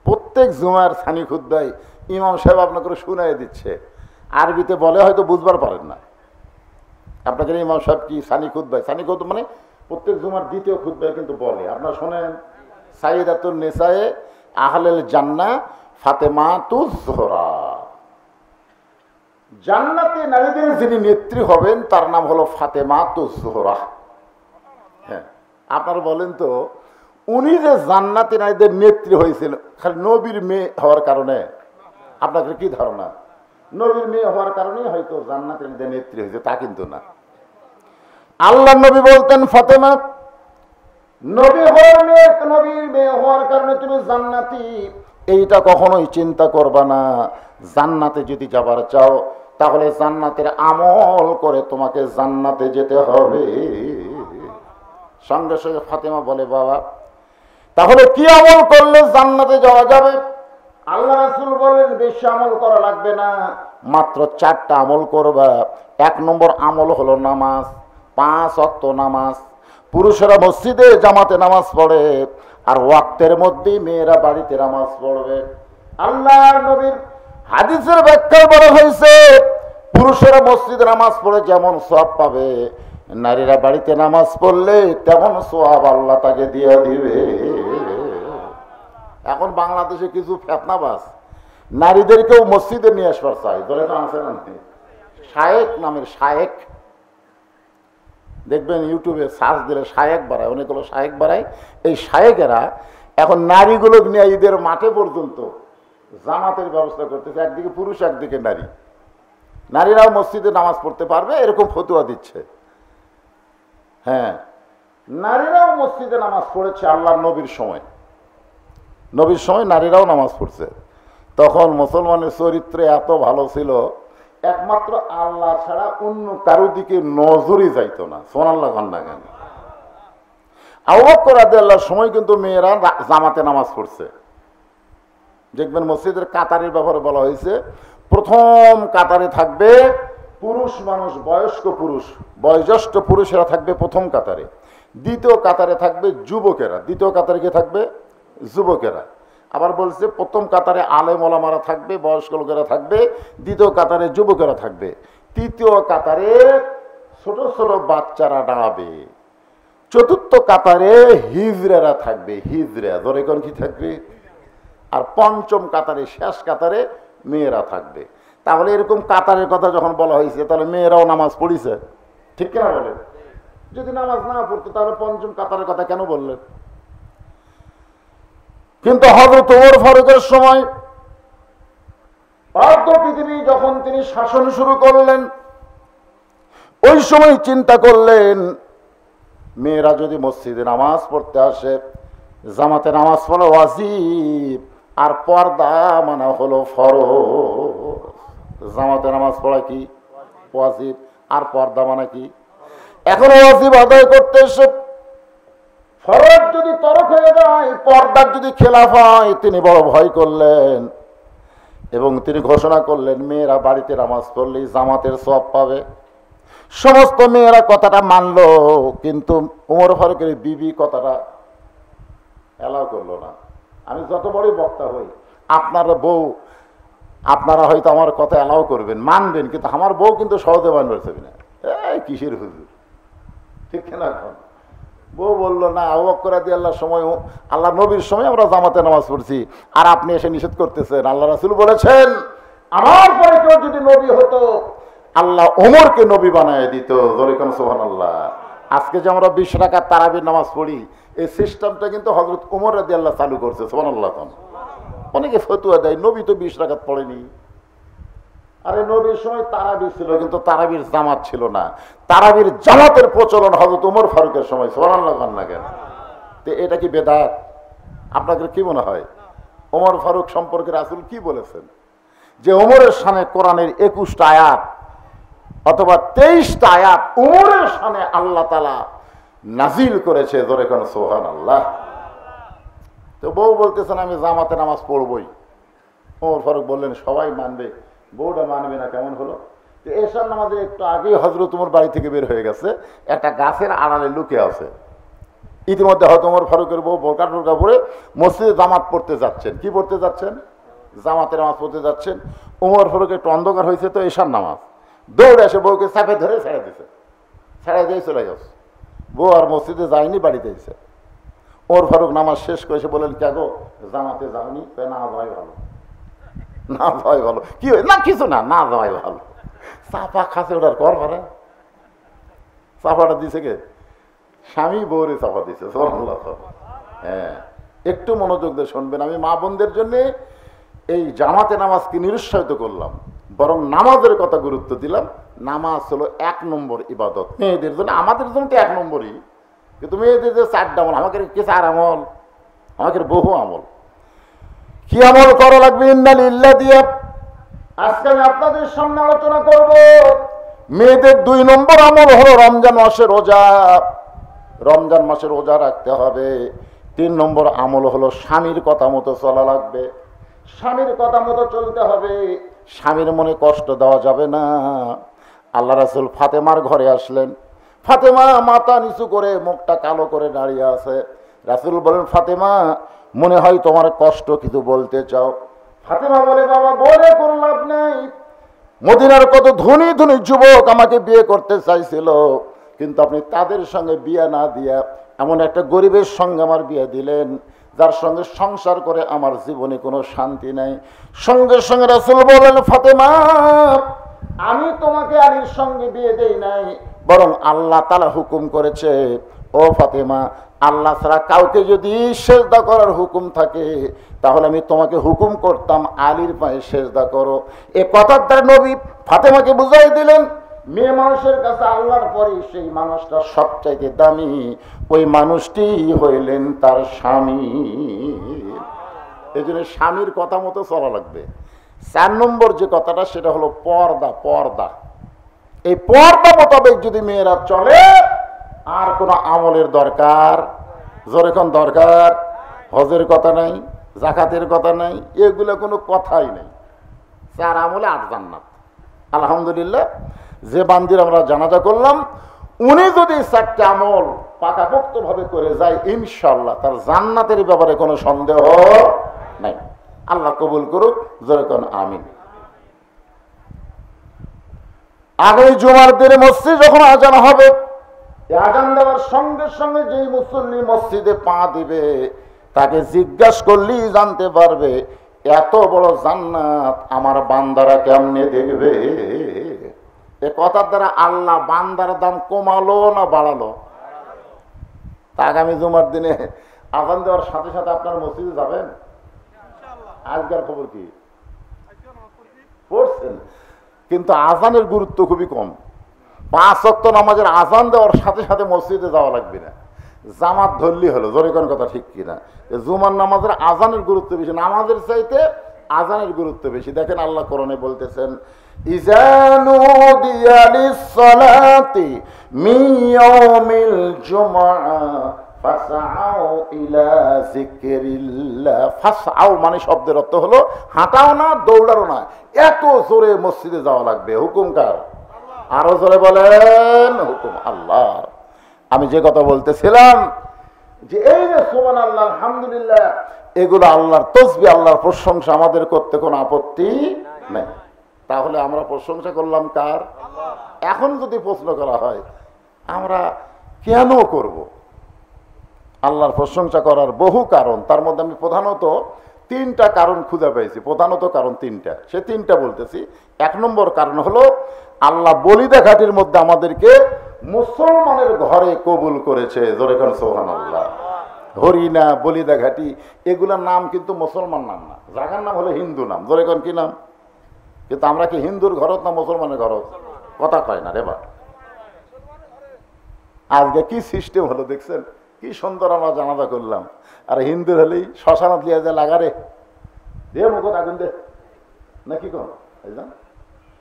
প্রত্যেক জুমার সানি খুদ্বায় ইমাম সাহেব আপনাকে শুনাই দিচ্ছে, আরবিতে বলে হয়তো বুঝবার পারেন না। আপনাকে ইমাম সাহেব কি সানি খুদ্বায়, সানি খুদ্া মানে প্রত্যেক জুমার দ্বিতীয় খুদ্বায় কিন্তু বলে, আপনারা শোনেন, সাইয়্যিদাতুন নিসায়ে আহলেল জান্নাহ ফাতেমাতুজ যোহরা, জান্নাতে নারীদের যিনি নেত্রী হবেন তার নাম হলো ফাতেমাতুজ যোহরা। হ্যাঁ, আপনারা বলেন তো উনি যে জান্নাতি নারীদের নেত্রী হয়েছিল খালি নবীর মেয়ে হওয়ার কারণে? আপনাদের কি ধারণা নবীর মেয়ে হওয়ার কারণেই হয়তো জান্নাতি নারীদের নেত্রী হয়েছে? তা কিন্তু না। আল্লাহ নবী বলতেন ফাতেমা, নবী হওয়ার মেয়ে, নবীর মেয়ে হওয়ার কারণে তুমি জান্নাতি, এইটা কখনোই চিন্তা করবা না। জান্নাতে যদি যাবার চাও তাহলে জান্নাতের আমল করে তোমাকে জান্নাতে যেতে হবে। সঙ্গে সঙ্গে ফাতেমা বলে, বাবা তাহলে কি আমল করলে জান্নাতে যাওয়া যাবে? আল্লাহ রাসূল বলেন, বেশি আমল করা লাগবে না, মাত্র 4টা আমল করবা। 1 নম্বর আমল হলো নামাজ, 5 ওয়াক্ত নামাজ। পুরুষেরা মসজিদে জামাতে নামাজ পড়ে, আর ওয়াক্তের মধ্যেই মেয়েরা বাড়িতে নামাজ পড়বে। আল্লাহর নবীর হাদিসের ব্যাখ্যায় বলা হয়েছে, পুরুষেরা মসজিদে নামাজ পড়ে যেমন সওয়াব পাবে, নারীরা বাড়িতে নামাজ পড়লে তেমন সওয়াব আল্লাহ তাকে দিয়ে দিবে। এখন বাংলাদেশে কিছু ফেতনাবাজ নারীদেরকেও মসজিদে নিয়ে আসবার চাই, ধরে না আছে না? শায়েক নামের শায়েক, দেখবেন ইউটিউবে সার্চ দিলে শায়েক বাড়ায়, অনেকগুলো শায়েক বাড়ায়। এই শায়েকেরা এখন নারীগুলো নিয়ে ঈদের মাঠে পর্যন্ত জামাতের ব্যবস্থা করতেছে, একদিকে পুরুষ একদিকে নারী, নারীরাও মসজিদে নামাজ পড়তে পারবে এরকম ফতোয়া দিচ্ছে। হ্যাঁ, নারীরাও মসজিদে নামাজ পড়েছে আল্লাহর নবীর সময়, নবীর সময় নারীরাও নামাজ পড়ছে। তখন মুসলমানের চরিত্র এত ভালো ছিল, একমাত্র আল্লাহ ছাড়া অন্য কারো দিকে নজরই যাইতো না। সুবহানাল্লাহ কান্না গান। আবু বকর রাদিয়াল্লাহর সময় কিন্তু মেয়েরা জামাতে নামাজ পড়ছে। দেখবেন মসজিদের কাতারের ব্যাপারে বলা হয়েছে, প্রথম কাতারে থাকবে পুরুষ মানুষ, বয়স্ক পুরুষ, বয়োজ্যেষ্ঠ পুরুষেরা থাকবে প্রথম কাতারে, দ্বিতীয় কাতারে থাকবে যুবকেরা, দ্বিতীয় কাতারে কে থাকবে? যুবকেরা। আবার বলছে প্রথম কাতারে আলেম ওলামারা থাকবে, বয়স্ক লোকেরা থাকবে, দ্বিতীয় কাতারে যুবকেরা থাকবে, তৃতীয় কাতারে ছোট ছোট বাচ্চারা দাঁড়াবে, চতুর্থ কাতারে হিজড়ারা থাকবে, হিজড়া ধরে কোন কি থাকবে, আর পঞ্চম কাতারে শেষ কাতারে মেয়েরা থাকবে। তাহলে এরকম কাতারের কথা যখন বলা হয়েছে তাহলে মেয়েরাও নামাজ পড়িছে, ঠিক কিনা বলেন? যদি নামাজ না পড়তো তাহলে পঞ্চম কাতারের কথা কেন বললেন? কিন্তু হযরত ওমর ফারুকের সময় পার্থ পৃথিবী যখন তিনি শাসন শুরু করলেন, ওই সময় চিন্তা করলেন মেয়েরা যদি মসজিদে নামাজ পড়তে আসে, জামাতে নামাজ পড়া ওয়াজিব, আর পর্দা মানা হলো ফরজ। জামাতে নামাজ পড়া কি ওয়াজিব, আর পর্দা মানা কি? এখন ওয়াজিব আদায় করতে এসে ফরজ যদি তরক হয়ে যায়, পর্দার যদি খেলাফ হয়, তিনি বড় ভয় করলেন এবং তিনি ঘোষণা করলেন মেয়েরা বাড়িতে নামাজ পড়লেই জামাতের সওয়াব পাবে। সমস্ত মেয়েরা কথাটা মানলো, কিন্তু ওমর ফারুকের বিবি কথাটা এলাও করলো না। আমি যত বড়ই বক্তা হই, আপনার বউ, আপনারা হয়তো আমার কথা এলাও করবেন, মানবেন, কিন্তু আমার বউ কিন্তু সহজে মানবে না। এই কিসের হুজুর, ঠিক না? এখন বউ বললো না, আবু বকর রাদিয়াল্লাহু সময়, আল্লাহ নবীর সময় আমরা জামাতে নামাজ পড়ছি, আর আপনি এসে নিষেধ করতেছেন। আল্লাহ রাসূল বলেছেন আমার পরে কেউ যদি নবী হতো, আল্লাহ ওমরকে নবী বানায় দিত। যখন সুবহানাল্লাহ। আজকে যে আমরা 20 রাকাত তারাবির নামাজ পড়ি, এই সিস্টেমটা কিন্তু হযরত ওমর রাদিয়াল্লাহু চালু করছে। সুবহানাল্লাহ। অনেকে ফতোয়া দেয় নবী তো 20 রাকাত পড়েনি। আরে নবীর সময় তারাবি ছিল, কিন্তু তারাবির জামাত ছিল না। তারাবির জামাতের প্রচলন হযরত ওমর ফারুকের সময়। সুবহানাল্লাহ না কেন? তো এটা কি বেদাত? আপনাদের কি মনে হয়? ওমর ফারুক সম্পর্কে রাসূল কি বলেছেন? যে ওমরের শানে কোরআনের 21টা আয়াত অথবা 23টা আয়াত ওমরের শানে আল্লাহ তাআলা নাজিল করেছে। জোরে কোন সুবহানাল্লাহ। তো বউ বলতেছেন আমি জামাতে নামাজ পড়বই। ওমর ফারুক বললেন সবাই মানবে, বউটা মানবে না, কেমন হলো? তো এশার নামাজের একটু আগেই হযরত ওমর বাড়ি থেকে বের হয়ে গেছে, একটা গাছের আড়ালে লুকিয়ে আছে। ইতিমধ্যে হয়তো ওমর ফারুকের বউ বোরকা টোরকা পরে মসজিদে জামাত পড়তে যাচ্ছেন। কি পড়তে যাচ্ছেন? জামাতের নামাজ পড়তে যাচ্ছেন। ওমর ফারুক একটু অন্ধকার হয়েছে তো, এশার নামাজ, দৌড়ে এসে বউকে চাপে ধরে ছেড়ে দিছে, ছেড়ে দিয়ে চলে গেছে। বউ আর মসজিদে যায়নি, বাড়িতে এসে ওমর ফারুক নামাজ শেষ করে এসে বলেন কে গো, জামাতে যাওনি? না যাওয়াই ভালো, না যাওয়াই ভালো। কি হয়? না কিছু না, না যাওয়াই ভালো। চাপা খাসে ওটার কর পারে, চাপাটা দিছে কে? স্বামী বউরে চাপা দিছে। হ্যাঁ, একটু মনোযোগ দিয়ে শুনবেন। আমি মা বোনদের জন্য এই জামাতে নামাজকে নিরুৎসাহিত করলাম, বরং নামাজের কথা গুরুত্ব দিলাম। নামাজ হলো 1 নম্বর ইবাদত মেয়েদের জন্য। আমাদের জন্য তো 1 নম্বরই, কিন্তু মেয়েদের যে 4টা আমল, আমাকে কি 4 আমল? আমাকে বহু আমল। কি আমল করা লাগবে? ইন্নালিল্লাহ দিয়া আজকে আমি আপনাদের সামনে আলোচনা করব। মেয়েদের 2 নম্বর আমল হলো রমজান মাসে রোজা। রমজান মাসে রোজা রাখতে হবে। 3 নম্বর আমল হলো স্বামীর কথা মতো চলা লাগবে। স্বামীর কথা মতো চলতে হবে, স্বামীর মনে কষ্ট দেওয়া যাবে না। আল্লাহ রাসূল ফাতেমার ঘরে আসলেন। ফাতেমা মাথা নিচু করে, মুখটা কালো করে দাঁড়িয়ে আছে। রাসূল বলেন ফাতেমা, মনে হয় তোমার কষ্ট কিছু বলতে চাও। ফাতেমা বলে বাবা বলে কোনো লাভ নেই। মদিনার কত ধনী ধনী যুবক আমাকে বিয়ে করতে চাইছিল, কিন্তু আপনি তাদের সঙ্গে বিয়ে না দিয়া এমন একটা গরিবের সঙ্গে আমার বিয়ে দিলেন, যার সঙ্গে সংসার করে আমার জীবনে কোনো শান্তি নাই। সঙ্গে সঙ্গে রাসূল বলেন ফাতেমা, আমি তোমাকে আলীর সঙ্গে বিয়ে দেই নাই, বরং আল্লাহ তাআলা হুকুম করেছে, ও ফাতেমা, আল্লাহ ছাড়া কাউকে যদি সেজদা করার হুকুম থাকে, তাহলে আমি তোমাকে হুকুম করতাম আলীর পায়ে সেজদা করো। এ কথার দ্বারা নবী ফাতেমাকে বুঝাই দিলেন মেয়ে মানুষের কাছে আল্লাহর পরে সেই মানুষটা সবচাইতে দামি, ওই মানুষটি হইলেন তার স্বামী। এই জন্য স্বামীর কথা মতো চলা লাগবে। 4 নম্বর যে কথাটা, সেটা হলো পর্দা। পর্দা, এই পর্দা মোতাবেক যদি মেয়েরা চলে, আর কোনো আমলের দরকার, জোরে কোন দরকার? হজের কথা নাই, জাকাতের কথা নাই, এগুলো কোনো কথাই নেই। 4 আমলে 8 জান্নাত। আলহামদুলিল্লাহ, যে বান্দির আমরা জানাজা করলাম, উনি যদি 4টা আমল পাকাপোক্ত ভাবে করে যায়, ইনশাআল্লাহ তার জান্নাতের ব্যাপারে কোনো সন্দেহ নাই। আল্লাহ কবুল করুক, জোরে কোন আমিন। আগামী জুমার দিনে মসজিদ যখন আজান হবে, আজান দেওয়ার সঙ্গে সঙ্গে যেই মুসল্লি মসজিদে পা দিবে, তাকে জিজ্ঞাসা করলেই জানতে পারবে এত বড় জান্নাত আমার বান্দারা কেমনে দেখবে। এ কথার দ্বারা আল্লাহ বান্দার দাম কমালো না বাড়ালো? তা আগামী জুমার দিনে আজান দেওয়ার সাথে সাথে আপনার মসজিদে যাবেন? আজকের খবর কি? পড়ছেন, কিন্তু আজানের গুরুত্ব খুবই কম। 5 ওয়াক্ত নামাজের আজান দেওয়ার সাথে সাথে মসজিদে যাওয়া লাগবে না, জামাত ধরলি হলো। জোরে কোন কথা ঠিক কিনা? জুমার নামাজের আজানের গুরুত্ব বেশি, নামাজের চাইতে আজানের গুরুত্ব বেশি। দেখেন আল্লাহ কোরআনে বলতেছেন, ইযা নুদিয়া লিস-সালাতি মিন ইয়াউমিল জুমআ ফাসআউ ইলা যিকরিল্লাহ। ফাসআউ মানে শব্দের অর্থ হলো হাঁটাও না, দৌড়াও না, এত জোরে মসজিদে যাওয়া লাগবে। হুকুম কার? আরো জোরে বলেন, হুকুম আল্লাহর। আমি যে কথা বলতেছিলাম যে এই যে সুবহানাল্লাহ, আলহামদুলিল্লাহ, এগুলো আল্লাহর তাসবিহ, আল্লাহর প্রশংসা, আমাদের করতে কোনো আপত্তি নেই। তাহলে আমরা প্রশংসা করলাম কার? এখন যদি প্রশ্ন করা হয় আমরা কেন করব, আল্লাহর প্রশংসা করার বহু কারণ, তার মধ্যে আমি প্রধানত 3টা কারণ খুঁজে পেয়েছি। প্রধানত কারণ 3টা, সে 3টা বলতেছি। 1 নম্বর কারণ হলো আল্লাহ বলিদা ঘাটির মধ্যে আমাদেরকে মুসলমানের ঘরে কবুল করেছে। জোরে কোন সুবহানাল্লাহ। হরিণা, বলিদা ঘাটি, এগুলোর নাম কিন্তু মুসলমান নাম না, জায়গার নাম হলো হিন্দু নাম। জোরে কোন কি নাম? কিন্তু আমরা কি হিন্দুর ঘরত না মুসলমানের ঘরত? কথা কয় না রে বা। আজকে কি সিস্টেম হলো দেখছেন, কি সুন্দর আমরা জানাজা করলাম, আর হিন্দুর হলেই শ্মশানত লিয়া যায় লাগারে দিয়ে মুখত আগুন দে না, কি কর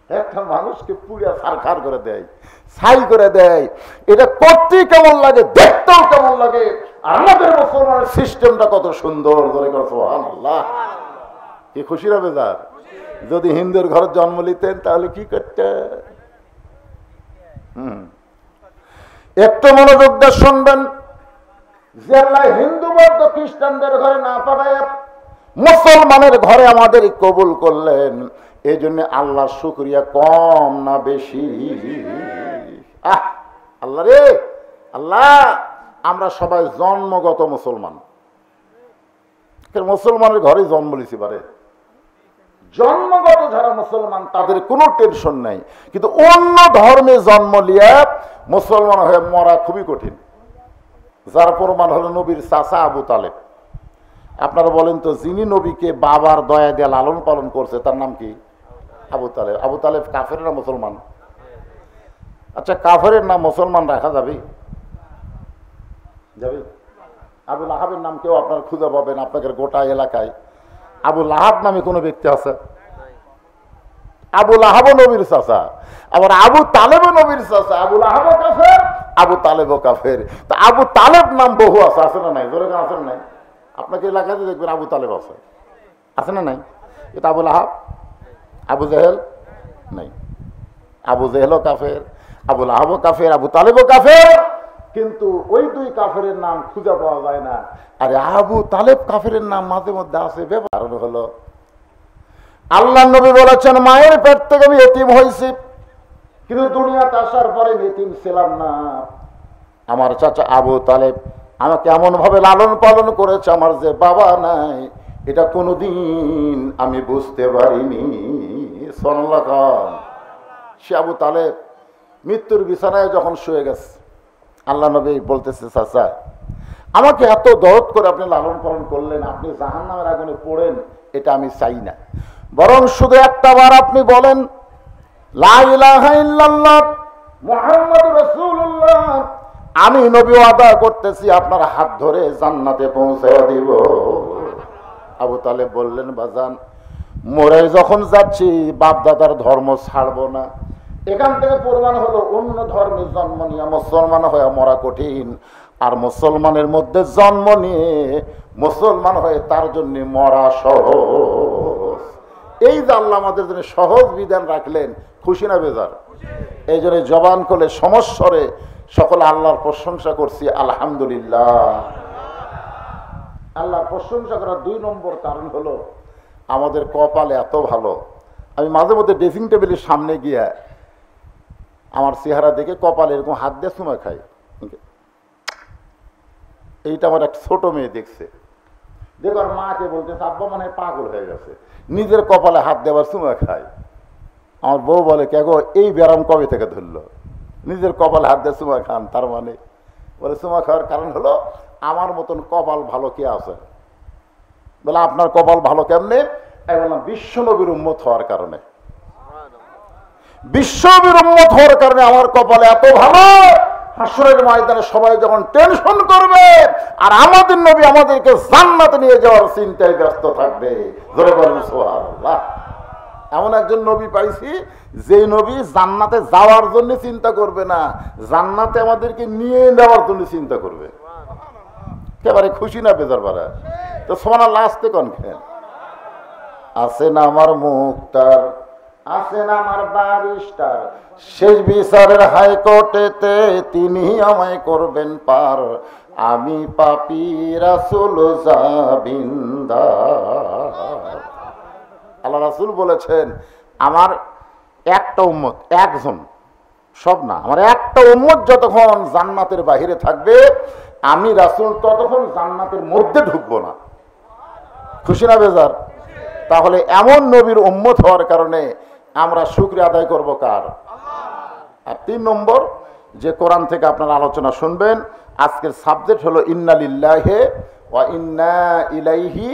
একটা মানুষকে পুড়িয়া সারখার করে দেয়, ছাই করে দেয়। এটা করতে কেমন লাগে, দেখতেও কেমন লাগে। আমাদের মুসলমানের সিস্টেমটা কত সুন্দর। সুবহানাল্লাহ, কি খুশি হবে যার। যদি হিন্দুর ঘরে জন্ম নিতেন তাহলে কি করতেন? একটু মনোযোগ দিয়ে শুনবেন যে আল্লাহ হিন্দু বৌদ্ধ খ্রিস্টানদের ঘরে না পাঠায় মুসলমানের ঘরে আমাদের কবুল করলেন। এই জন্য আল্লাহ শুকরিয়া কম না বেশি? আল্লাহ রে আল্লাহ, আমরা সবাই জন্মগত মুসলমান, মুসলমানের ঘরে জন্ম লিছি পারে। জন্মগত যারা মুসলমান তাদের কোনো টেনশন নাই, কিন্তু অন্য ধর্মে জন্ম লিয়া মুসলমান হয়ে মরা খুবই কঠিন। যার প্রমাণ হলো নবীর চাচা আবু তালেব। আপনারা বলেন তো, যিনি নবীকে বাবার দয়া দিয়ে লালন পালন করছে তার নাম কি? আবু তালেব। আবু তালেব কাফের না মুসলমান? আচ্ছা, কাফেরের নাম মুসলমান রাখা যাবে? যাবে? আবু লাহাবের নাম কেউ আপনার খুঁজে পাবেন আপনাদের গোটা এলাকায়? আবু লাহাব নামে কোনো ব্যক্তি আছে? আবু লাহাবও নবীর চাচা, আবার আবু তালেবও নবীর চাচা। আবু লাহাবও কাফের, আবু তালেবও কাফের। তা আবু তালেব নাম বহু আছে, আছে না নাই? জোরে আছে না নাই? আপনাকে এলাকাতে দেখবেন আবু তালেব আছে, আছে না নাই? এটা আবু লাহাব, আবু জেহেল নাই। আবু জেহেলও কাফের, আবু লাহাবও কাফের, আবু তালেবও কাফের। কিন্তু ওই 2 কাফের নাম খুঁজে পাওয়া যায় না। আরে আবু তালেব কাফের নাম মাঝে মধ্যে আছে। কারণ হলো আল্লাহ নবী বলেছেন, মায়ের পেট থেকে আমি এতিম হয়েছি, কিন্তু দুনিয়াতে আসার পরে এতিম ছিলাম না। আমার চাচা আবু তালেব আমাকে এমন ভাবে লালন পালন করেছে, আমার যে বাবা নাই এটা কোনোদিন আমি বুঝতে পারিনি। সুবহানাল্লাহ। সে আবু তালেব মৃত্যুর বিছানায় যখন শুয়ে গেছে, আল্লাহ নবী বলতেছে, চাচা আমাকে এত দরদ করে আপনি লালন পালন করলেন, আপনি জাহান্নামের আগুনে পড়েন এটা আমি চাই না, বরং শুধু একটা বার আপনি বলেন লা ইলাহা ইল্লাল্লাহ মুহাম্মাদুর রাসূলুল্লাহ, আমি নবী ওয়াদা করতেছি আপনার হাত ধরে জান্নাতে পৌঁছে দিব। আবু তালেব বললেন, বাজান মরে যখন যাচ্ছি বাপ দাদার ধর্ম ছাড়বো না। এখান থেকে প্রমাণ হলো অন্য ধর্মে জন্ম নিয়ে মুসলমান হয়ে মরা কঠিন, আর মুসলমানের মধ্যে জন্ম নিয়ে মুসলমান হয়ে তার জন্য মরা সহজ। এই যে আল্লাহ আমাদের জন্য সহজ বিধান রাখলেন, খুশি না বেজার? এই জন্য জবান করলে সমস্বরে সকলে আল্লাহর প্রশংসা করছি, আলহামদুলিল্লাহ। আল্লাহর প্রশংসা করার 2 নম্বর কারণ হলো আমাদের কপালে এত ভালো। আমি মাঝে মধ্যে ড্রেসিং টেবিলের সামনে গিয়ে আমার চেহারা দেখে কপালে এরকম হাত দিয়ে চুমা খাই। এইটা আমার এক ছোট মেয়ে দেখছে, দেখো আর মাকে বলতেছে আব্বা মানে পাগল হয়ে গেছে, নিজের কপালে হাত দেওয়ার চুমা খায়। আমার বউ বলে, কে গো এই ব্যারাম কবে থেকে ধরলো? নিজের কপালে হাত দিয়ে চুমা খান, তার মানে বলে চুমা খাওয়ার কারণ হলো আমার মতন কপাল ভালো কে আছে? বলে আপনার কপাল ভালো কেমনে? আমি বললাম বিশ্ব নবীর উম্মত হওয়ার কারণে। বিশ্বনবীর উম্মত হওয়ার কারণে আমার কপালে এত ভালো, হাসরের ময়দানে সবাই যখন টেনশন করবে আর আমাদের নবী আমাদেরকে জান্নাতে নিয়ে যাওয়ার চিন্তায় ব্যস্ত থাকবে। জোরে বলুন সুবহানাল্লাহ। এমন একজন নবী পাইছি যে নবী জান্নাতে যাওয়ার জন্য চিন্তা করবে না, জান্নাতে আমাদেরকে নিয়ে নেওয়ার জন্য চিন্তা করবে। একেবারে খুশি না বেজার পারা? তো সুবহানাল্লাহ আসতে কোন খেন আছে না আমার মুক্তার, আছে না আমার বারিস্টার, শেষ বিচারের হাইকোর্টেতে তিনি আমায় করবেন পার, আমি পাপী রাসূল জাবিন্দার। আল্লাহ রাসূল বলেছেন আমার একটা উম্মত, একজন, সব না, আমার একটা উম্মত যতক্ষণ জান্নাতের বাহিরে থাকবে আমি রাসূল ততক্ষণ জান্নাতের মধ্যে ঢুকবো না। খুশি না বেজার? তাহলে এমন নবীর উম্মত হওয়ার কারণে আমরা শুকরিয়া আদায় করব কার? আর ৩ নম্বর যে কোরআন থেকে আপনারা আলোচনা শুনবেন, আজকের সাবজেক্ট হলো ইন্না লিল্লাহি ওয়া ইন্না ইলাইহি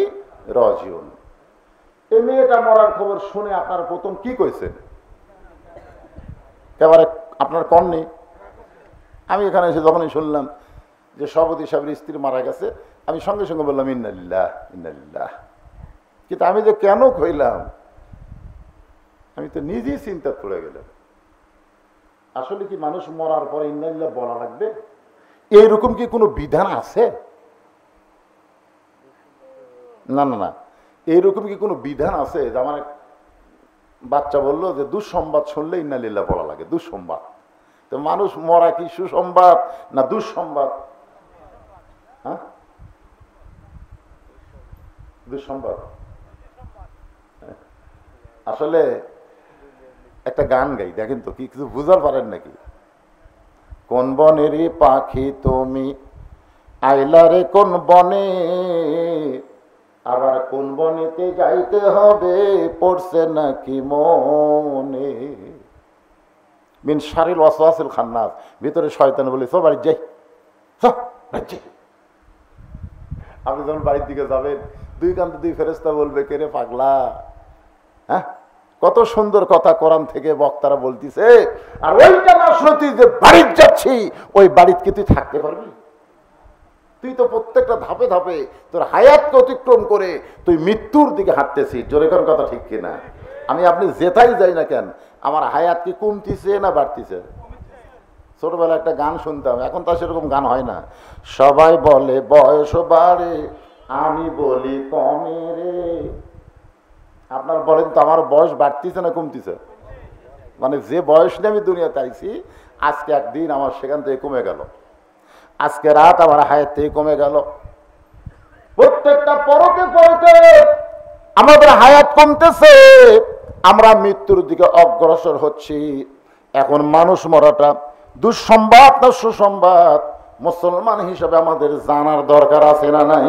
রাজিউন। এই মেয়েটা মরার খবর শুনে আপনার প্রথম কি কইছেন? একেবারে আপনার কননি। আমি এখানে এসে যখনই শুনলাম যে সভাপতি সাহেবের স্ত্রী মারা গেছে, আমি সঙ্গে সঙ্গে বললাম ইন্না লিল্লাহ ইন্না লিল্লাহ। কিন্তু আমি যে কেন কইলাম আমি তো নিজেই চিন্তা পড়ে গেলাম। আসলে কি মানুষ মরার পরে ইন্না লিল্লাহ বলা লাগবে? এইরকম কি কোনো বিধান আছে? না না না, এইরকম কি কোনো বিধান আছে যে আমার বাচ্চা বললো যে দুঃসংবাদ শুনলে ইন্না লিল্লাহ বলা লাগে? দুঃসংবাদ তো মানুষ মরা কি সুসংবাদ না দুঃসংবাদ? হ্যাঁ, দুঃসংবাদ। আসলে একটা গান গাই, দেখেন তো কি কিছু বুঝার পারেন নাকি? কোন বনেরই পাখি তুমি আইলারে কোন বনে, আবার কোন বনেতে যাইতে হবে পড়ছে নাকি মনে। মিন শারিল ওয়াসওয়াসিল খান্নাস, ভিতরে শয়তান বলে সব বাড়ি যাই। আপনি যখন বাড়ির দিকে যাবেন দুই কান্তে দুই ফেরেশতা বলবে কে রে পাগলা, হ্যাঁ কত সুন্দর কথা কোরআন থেকে বক্তারা বলতিছে, আর ওইটা না শুনে তুই যে বাড়ি যাচ্ছি ওই বাড়িতে কি তুই থাকতে পারবি? তুই তো প্রত্যেকটা ধাপে ধাপে তোর হায়াতকে অতিক্রম করে তুই মৃত্যুর দিকে হাঁটতেছিস। জোরে কোন কথা ঠিক কিনা? আমি আপনি যেথাই যাই না কেন আমার হায়াত কি কমতিছে না বাড়তিছে? ছোটবেলা একটা গান শুনতাম, এখন তো সেরকম গান হয় না। সবাই বলে বয়স বাড়ে, আমি বলি কমে রে। আপনার বলেন তো আমার বয়স বাড়তিছে না কমতিছে? মানে যে বয়স নিয়ে আমি দুনিয়াতে আইছি আজকে একদিন আমার সেখান থেকে কমে গেল, আজকে রাত আমার হায়াত থেকে কমে গেল। প্রত্যেকটা পরকে পরকে আমাদের হায়াত কমতেছে, আমরা মৃত্যুর দিকে অগ্রসর হচ্ছি। এখন মানুষ মরাটা দুঃসংবাদ না সুসংবাদ মুসলমান হিসাবে আমাদের জানার দরকার আছে না নাই?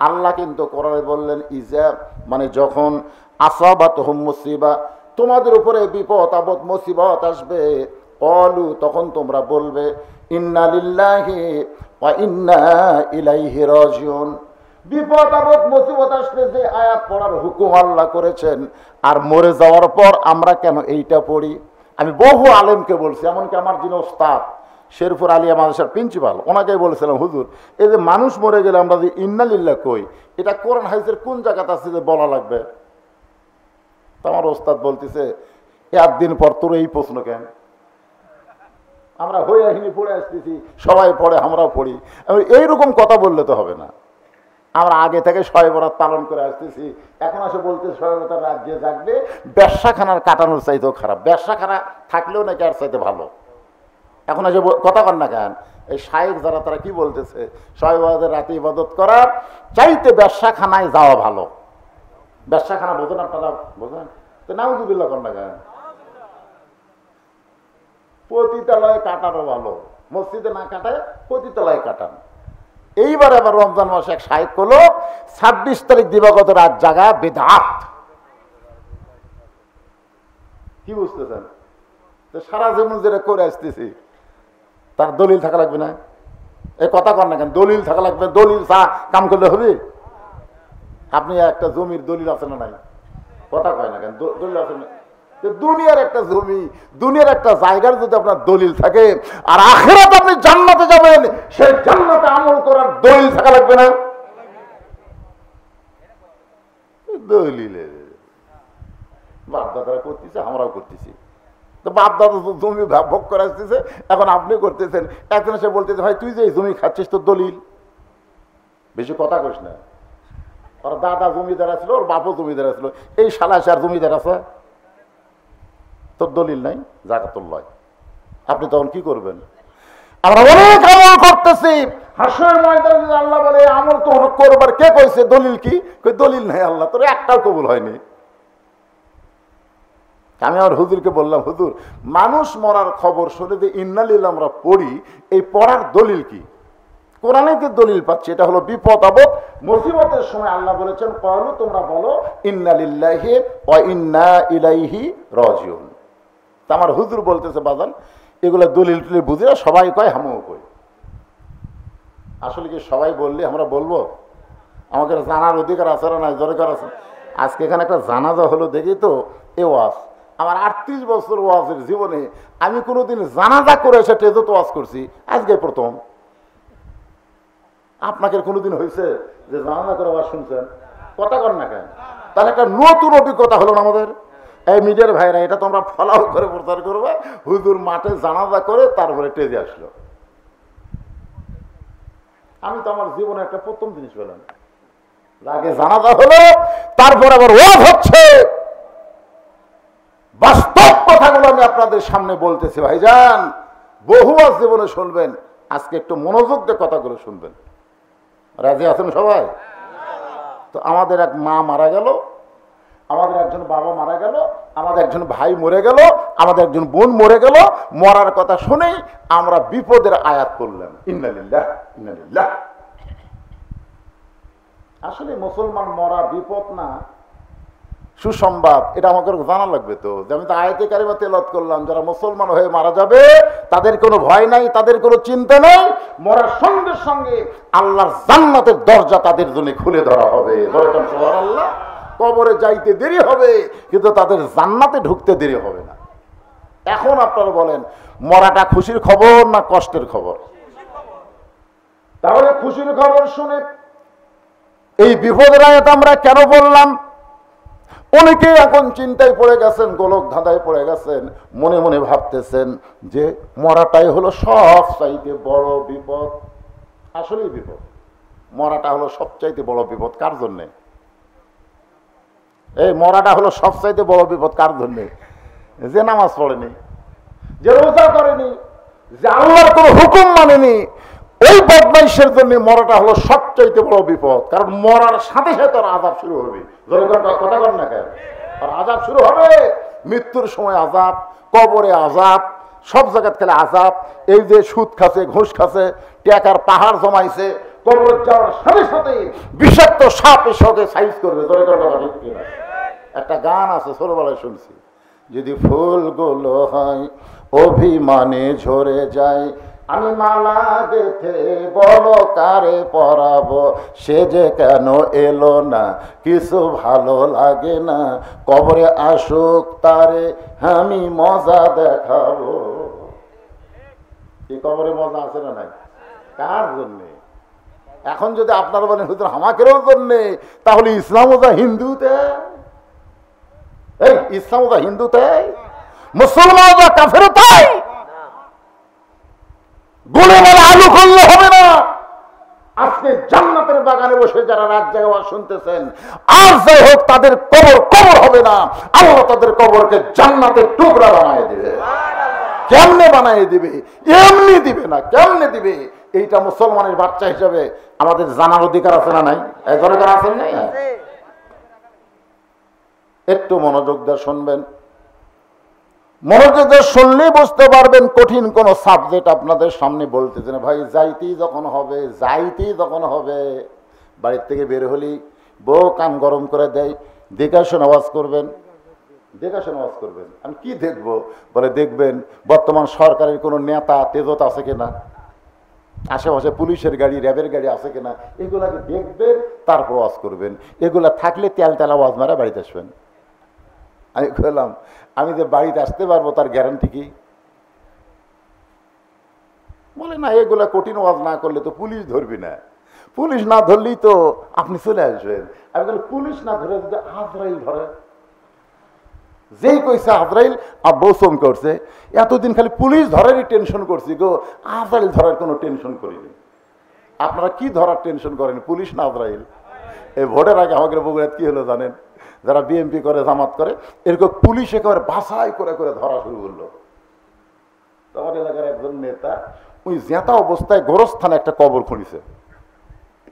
আল্লাহ কিন্তু কোরআনে বললেন ইজা, মানে যখন আসাবাতহুম মুসিবা, তোমাদের উপরে বিপদ আপদ মুসিবত আসবে, ক্বালু তখন তোমরা বলবে ইন্না লিল্লাহি ওয়া ইন্না ইলাইহি রাজিউন। বিপদ আপদ মুসিবত আসলে যে আয়াত পড়ার হুকুম আল্লাহ করেছেন, আর মরে যাওয়ার পর আমরা কেন এইটা পড়ি? আমি বহু আলেমকে বলছি, এমনকি আমার যিনি ওস্তাদ শেরপুর আলিয়া মাদ্রাসার প্রিন্সিপাল, ওনাকে বলেছিলাম হুজুর এই যে মানুষ মরে গেলে আমরা যে ইন্না লিল্লাহ কই, এটা কোরআন হাদিসের কোন জায়গাতে আছে যে বলা লাগবে? তো আমার ওস্তাদ বলতেছে একদিন পর তোর এই প্রশ্ন কেন? আমরা হইয়াহিনী পড়ে আসতেছি, সবাই পড়ে আমরাও পড়ি, এইরকম কথা বললে তো হবে না। আমরা আগে থেকে শবে বরাত পালন করে আসতেছি, এখন আসে বলতে শবে বরাত রাত যে জাগবে ব্যবসাখানার কাটানোর চাইতেও খারাপ, ব্যবসাখানা থাকলেও নাকি আর চাইতে ভালো। এখন এসে কথা কন না কেন? এই শায়েখ যারা তারা কি বলতেছে, শবে বরাতের রাতে ইবাদত করার চাইতে ব্যবসাখানায় যাওয়া ভালো। ব্যবসাখানা বোঝেন আপনারা? বোঝেন তো? নাউজুবিল্লাহ কন না কেন? পতিতালয়ে কাটানো ভালো, মসজিদে না কাটায় পতিতালয়ে কাটান। এইবার আবার রমজান মাসে এক শায়েখ হলো 26 তারিখ দিবাগত রাত জাগা বেদাত। কি বুঝতেছেন? তো সারা জীবন যেটা করে আসতেছি তার দলিল থাকা লাগবে না? এই কথা কর না কেন? দলিল থাকা লাগবে, দলিল কাম করলে হবে? আপনি একটা জমির দলিল আছে না নাই? কথা কয় না কেন? দলিল আছে না? দুনিয়ার একটা জমি, দুনিয়ার একটা জায়গার যদি আপনার দলিল থাকে, আর আখিরাতে আপনি জান্নাতে যাবেন, সেই জান্নাতে আমল করার দলিল থাকা লাগবে না? দলিলের বাপ দাদারা করতেছে, আমরাও করতেছি। তো বাপ দাদা জমি ভোগ করে আসতেছে, এখন আপনি করতেছেন। একজন এসে বলতেছে, ভাই তুই যে এই জমি খাচ্ছিস তোর দলিল? বেশি কথা কইস না। ওর দাদা জমিদার ছিল, ওর বাপও জমিদার ছিল, এই শালা আর জমিদার আছে, তোর দলিল নাই, জাকাতুল লয়। আপনি তখন কি করবেন? আমরা অনেক আমল করতেছি, হাসরের ময়দানে যদি আল্লাহ বলে আমল তো করবার, কে কইছে দলিল কি? দলিল নাই আল্লাহ, তোর একটাও কবুল হয়নি। আমি আমার হুজুরকে বললাম, হুজুর মানুষ মরার খবর শুনে যে ইন্নালিল্লাহ আমরা পড়ি, এই পড়ার দলিল কি? কোরআনে যে দলিল পাচ্ছি, এটা হলো বিপদ আপদ মুসিবতের সময় আল্লাহ বলেছেন, ক্বালু তোমরা বলো ইন্না লিল্লাহি ওয়া ইন্না ইলাইহি রাজিউন। তা আমার হুজুর বলতেছে, বাজান এগুলা দলিল টলিল বুঝি না, সবাই কয় আমিও কই। আসলে কি সবাই বললে আমরা বলবো? আমাকে জানার অধিকার আছে না? নাই, দরকার আছে। আজকে এখানে একটা জানাজা হলো দেখি তো, এ ওয়াজ আমার 38 বছর ওয়াজের জীবনে আমি কোনোদিন জানাজা করে এসে টেজে তো ওয়াজ করছি, আজকে প্রথম। আপনাকে কোনোদিন হয়েছে যে জানাজা করে ওয়াজ শুনছেন? কথা কর না কেন? তাহলে একটা নতুন অভিজ্ঞতা হলো না আমাদের। এই মিডিয়ার ভাইরা, এটা তোমরা ফলাও করে প্রচার করবে, হুজুর মাঠে জানাজা করে তারপরে টেজে আসলো। আমি তো আমার জীবনে একটা প্রথম জিনিস পেলাম, আগে জানাজা হলো, তারপর আবার ওয়াজ হচ্ছে। বাস্তব কথাগুলো আমি আপনাদের সামনে বলতেছি ভাইজান, বহু ওয়াজ জীবনে শুনবেন, আজকে একটু মনোযোগ দিয়ে কথাগুলো শুনবেন। রাজি আছেন সবাই? তো আমাদের এক মা মারা গেল, আমাদের একজন বাবা মারা গেল, আমাদের একজন ভাই মরে গেল, আমাদের একজন বোন মরে গেল। মরার কথা শুনেই আমরা বিপদের আয়াত করলাম, ইন্না লিল্লাহ ইন্না লিল্লাহ। আসলে মুসলমান মরা বিপদ না, সুসংবাদ। এটা আমাকে জানা লাগবে তো, যে আমি তো আয়াতে কারিমা তেলাওয়াত করলাম, যারা মুসলমান হয়ে মারা যাবে তাদের কোনো ভয় নাই, তাদের কোনো চিন্তা নাই। মরার সঙ্গে সঙ্গে আল্লাহর জান্নাতের দরজা তাদের জন্য খুলে ধরা হবে। সুবহানাল্লাহ। কবরে যাইতে দেরি হবে, কিন্তু তাদের জান্নাতে ঢুকতে দেরি হবে না। এখন আপনারা বলেন, মরাটা খুশির খবর না কষ্টের খবর? তাহলে খুশির খবর শুনে এই বিপদের আয়াত আমরা কেন বললাম? অনেকে এখন চিন্তায় পড়ে গেছেন, গোলক ধাঁধায় পড়ে গেছেন, মনে মনে ভাবতেছেন যে মরাটাই হলো সব চাইতে বড় বিপদ। আসলেই বিপদ, মরাটা হলো সবচাইতে বড় বিপদ। কার জন্যে? এই মরাটা হলো সবচাইতে বড় বিপদ কার জন্যে? যে নামাজ পড়েনি, যে রোজা করেনি, যে আল্লাহর কোনো হুকুম মানেনি, ওই বদমাইশের জন্য মরাটা হলো সবচাইতে বড় বিপদ। কারণ মরার সাথে সাথে ওর আযাব শুরু হবে। কথা বল না কেন? আর আযাব শুরু হবে, মৃত্যুর সময় আযাব, কবরে আযাব, সব জায়গায় খেলে আযাব। এই যে সুদ খাচ্ছে, ঘুষ খাচ্ছে, টাকার পাহাড় জমাইছে, কবরে যাওয়ার সাথে সাথে বিষাক্ত সাপ এসে সাইজ করবে। একটা গান আছে, ছোটবেলায় শুনছি, যদি ফুলগুলো হয় অভিমানে ঝরে যায়, আমি মালা গেথে বলো কারে পরাবো, সে যে কেন এলো না, কিছু ভালো লাগে না, কবরে আসুক তারে আমি মজা দেখাবো। এই কবরে মজা আছে না নাই? কার জন্যে? এখন যদি আপনারা বলেন হুজুর আমাকেরও জন্যে, তাহলে ইসলাম ওজা হিন্দুতে, এই ইসলাম ওজা হিন্দুতে, মুসলমান ওজা কাফের তাই। গোলে বলে আলু করলে হবে না। আজকে জান্নাতের বাগানে বসে যারা রাত জাগা শুনতেছেন, আর যাই হোক তাদের কবর কবর হবে না, আল্লাহ তাদের কবরকে জান্নাতের টুকরা বানিয়ে দিবে। কেমনে বানিয়ে দিবে? এমনি দিবে না, কেমনে দিবে? এইটা মুসলমানের বাচ্চা হিসাবে আমাদের জানার অধিকার আছে না নাই? অধিকার আছে না? একটু মনোযোগ দিয়ে শুনবেন, মনোযোগ দিয়ে শুনলেই বুঝতে পারবেন কঠিন কোন সাবজেক্ট আপনাদের সামনে বলতেছে না। ভাই যাইতেই যখন হবে, বাড়ির থেকে বের হলেই বউ কান গরম করে দেয়, দেখাশোনা আওয়াজ করবেন। আমি কি দেখবো? বলে দেখবেন বর্তমান সরকারের কোনো নেতা তেজত আছে কিনা, আশেপাশে পুলিশের গাড়ি, র্যাবের গাড়ি আছে কিনা, এগুলাকে দেখবেন, তারপর ওয়াজ করবেন। এগুলা থাকলে তেল তেলা ওয়াজ মারা বাড়িতে আসবেন। আমি বললাম, আমি যে বাড়িতে আসতে পারবো তার গ্যারান্টি কি? বলে না, এগুলা কঠিন ওয়াজ না করলে তো পুলিশ ধরবি না, পুলিশ না ধরলেই তো আপনি চলে আসবেন। আমি বলি, পুলিশ না ধরে যদি আজরাইল ধরে? যেই কইছে আজরাইল, আব্বু চমকে করছে। এতদিন খালি পুলিশ ধরারই টেনশন করছি গো, আজরাইল ধরার কোনো টেনশন করিনি। আপনারা কি ধরার টেনশন করেন, পুলিশ না আজরাইল? এই ভোটের আগে আমাদের বগুড়াত কি হলো জানেন? যারা বিএনপি করে, জামাত করে, এরকম পুলিশ একেবারে বাছাই করে করে ধরা শুরু করলো। আমার এলাকার একজন নেতা ওই জেতা অবস্থায় গোরস্থানে একটা কবর খুঁড়িছে।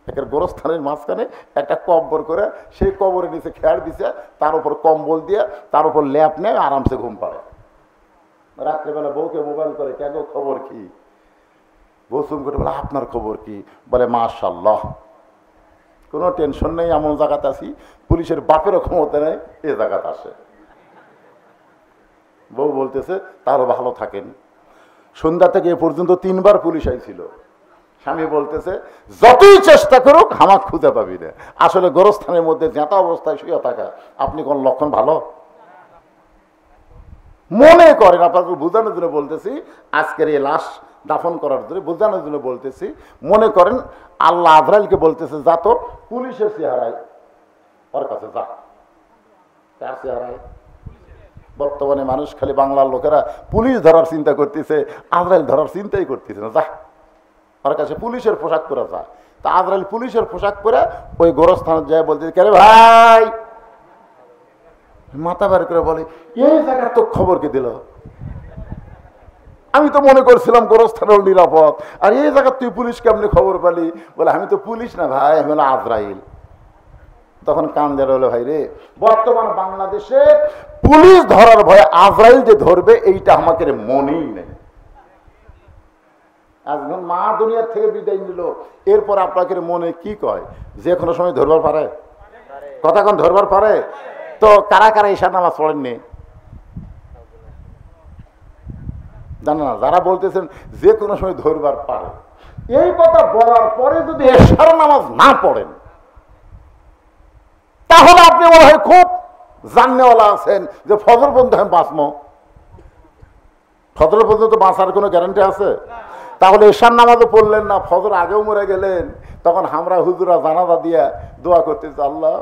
একের গোরস্থানের মাঝখানে একটা কবর করে সেই কবরের নিচে খেয়ার দিছে, তার উপর কম্বল দিয়ে, তার উপর ল্যাপ নেয়, আরামসে ঘুম পাড়ে। রাত্রেবেলা বউকে মোবাইল করে, কেন খবর কি? বউ চুম করে বলে, আপনার খবর কি? বলে, মাশাআল্লাহ, কোনো টেনশন নেই, এমন জায়গাতে আছি পুলিশের বাপেরও ক্ষমতা নেই এ জায়গাতে আসে। বউ বলতেছে, তারও ভালো থাকেন। সন্ধ্যা থেকে এ পর্যন্ত 3 বার পুলিশ আইছিল। স্বামী বলতেছে, যতই চেষ্টা করুক হামাক খুঁজে পাবি না। আসলে গোরস্থানের মধ্যে জেতা অবস্থায় শুয়ে থাকা আপনি কোন লক্ষণ ভালো মনে করেন? আপনাকে বোঝানোর জন্য বলতেছি, আজকের এই লাশ দাফন করার জন্য বোঝানোর জন্য বলতেছি। মনে করেন আল্লাহ আজরাইলকে বলতেছে, যা তো পুলিশের চেহারায় ওর কাছে যা। কার চেহারায়? বর্তমানে মানুষ খালি বাংলার লোকেরা পুলিশ ধরার চিন্তা করতেছে, আজরাইল ধরার চিন্তাই করতেছে না। যা, ওর কাছে পুলিশের পোশাক পরে যা। তা আজরাইল পুলিশের পোশাক পরে ওই গোরস্থানে যায়, বলতে, কে রে ভাই? মাথা বের করে বলে, এই জায়গার তো খবর কে দিল? আমি তো মনে করছিলাম গোরস্থানের নিরাপদ, আর এই জায়গার তুই পুলিশ কেমনি খবর পালি? বলে, আমি তো পুলিশ না ভাই, আমি হলো আজরাইল। তখন কান দেওয়া হলো, ভাই রে, বর্তমান বাংলাদেশে পুলিশ ধরার ভয়ে আজরাইল যে ধরবে এইটা আমাকে মনেই নেই। একজন মা দুনিয়ার থেকে বিদায় নিল, এরপর আপনাকে মনে কি কয়? যে কোনো সময় ধরবার পারে? কথা কোন ধরবার পারে? তো কারা কারা ঈশার নামাজ পড়েননি জানা না? যারা বলতেছেন যে কোনো সময় ধরবার পারে, এই কথা বলার পরে যদি ঈশার নামাজ না পড়েন, তাহলে আপনি মনে হয় খুব জাননেওয়ালা আছেন যে ফজর পর্যন্ত আমি বাঁচবো। ফজর পর্যন্ত বাঁচার কোনো গ্যারান্টি আছে? তাহলে ঈশার নামাজও পড়লেন না, ফজর আগেও মরে গেলেন। তখন আমরা হুজুরা জানাজা দিয়া দোয়া করতেছি, আল্লাহ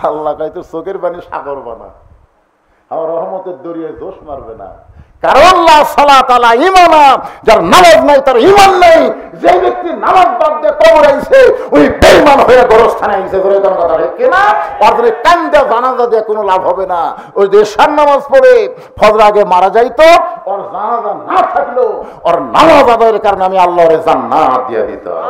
আল্লাহ কাই তোর চোখের পানি সাগর বানা, আমার রহমতের দরিয়ায় দোষ মারবে না। কারণ আল্লাহ সালাত আলা ঈমানা, যার নামাজ নাই তার ঈমান নেই। যে ব্যক্তি নামাজ বাদ দিয়ে কবর আইছে, ওই বেঈমান হয়ে গোরস্থানে আইছে। করে কোন কথা ঠিক না? ওদের কান্দে জানাজা দিয়ে কোনো লাভ হবে না। ওই যে ঈশার নামাজ পড়ে ফজর আগে মারা যাইতো, ওর জানাজা না থাকলো, ওর নামাজ আদায়ের কারণে আমি আল্লাহর জান্নাত দিয়ে দিতাম।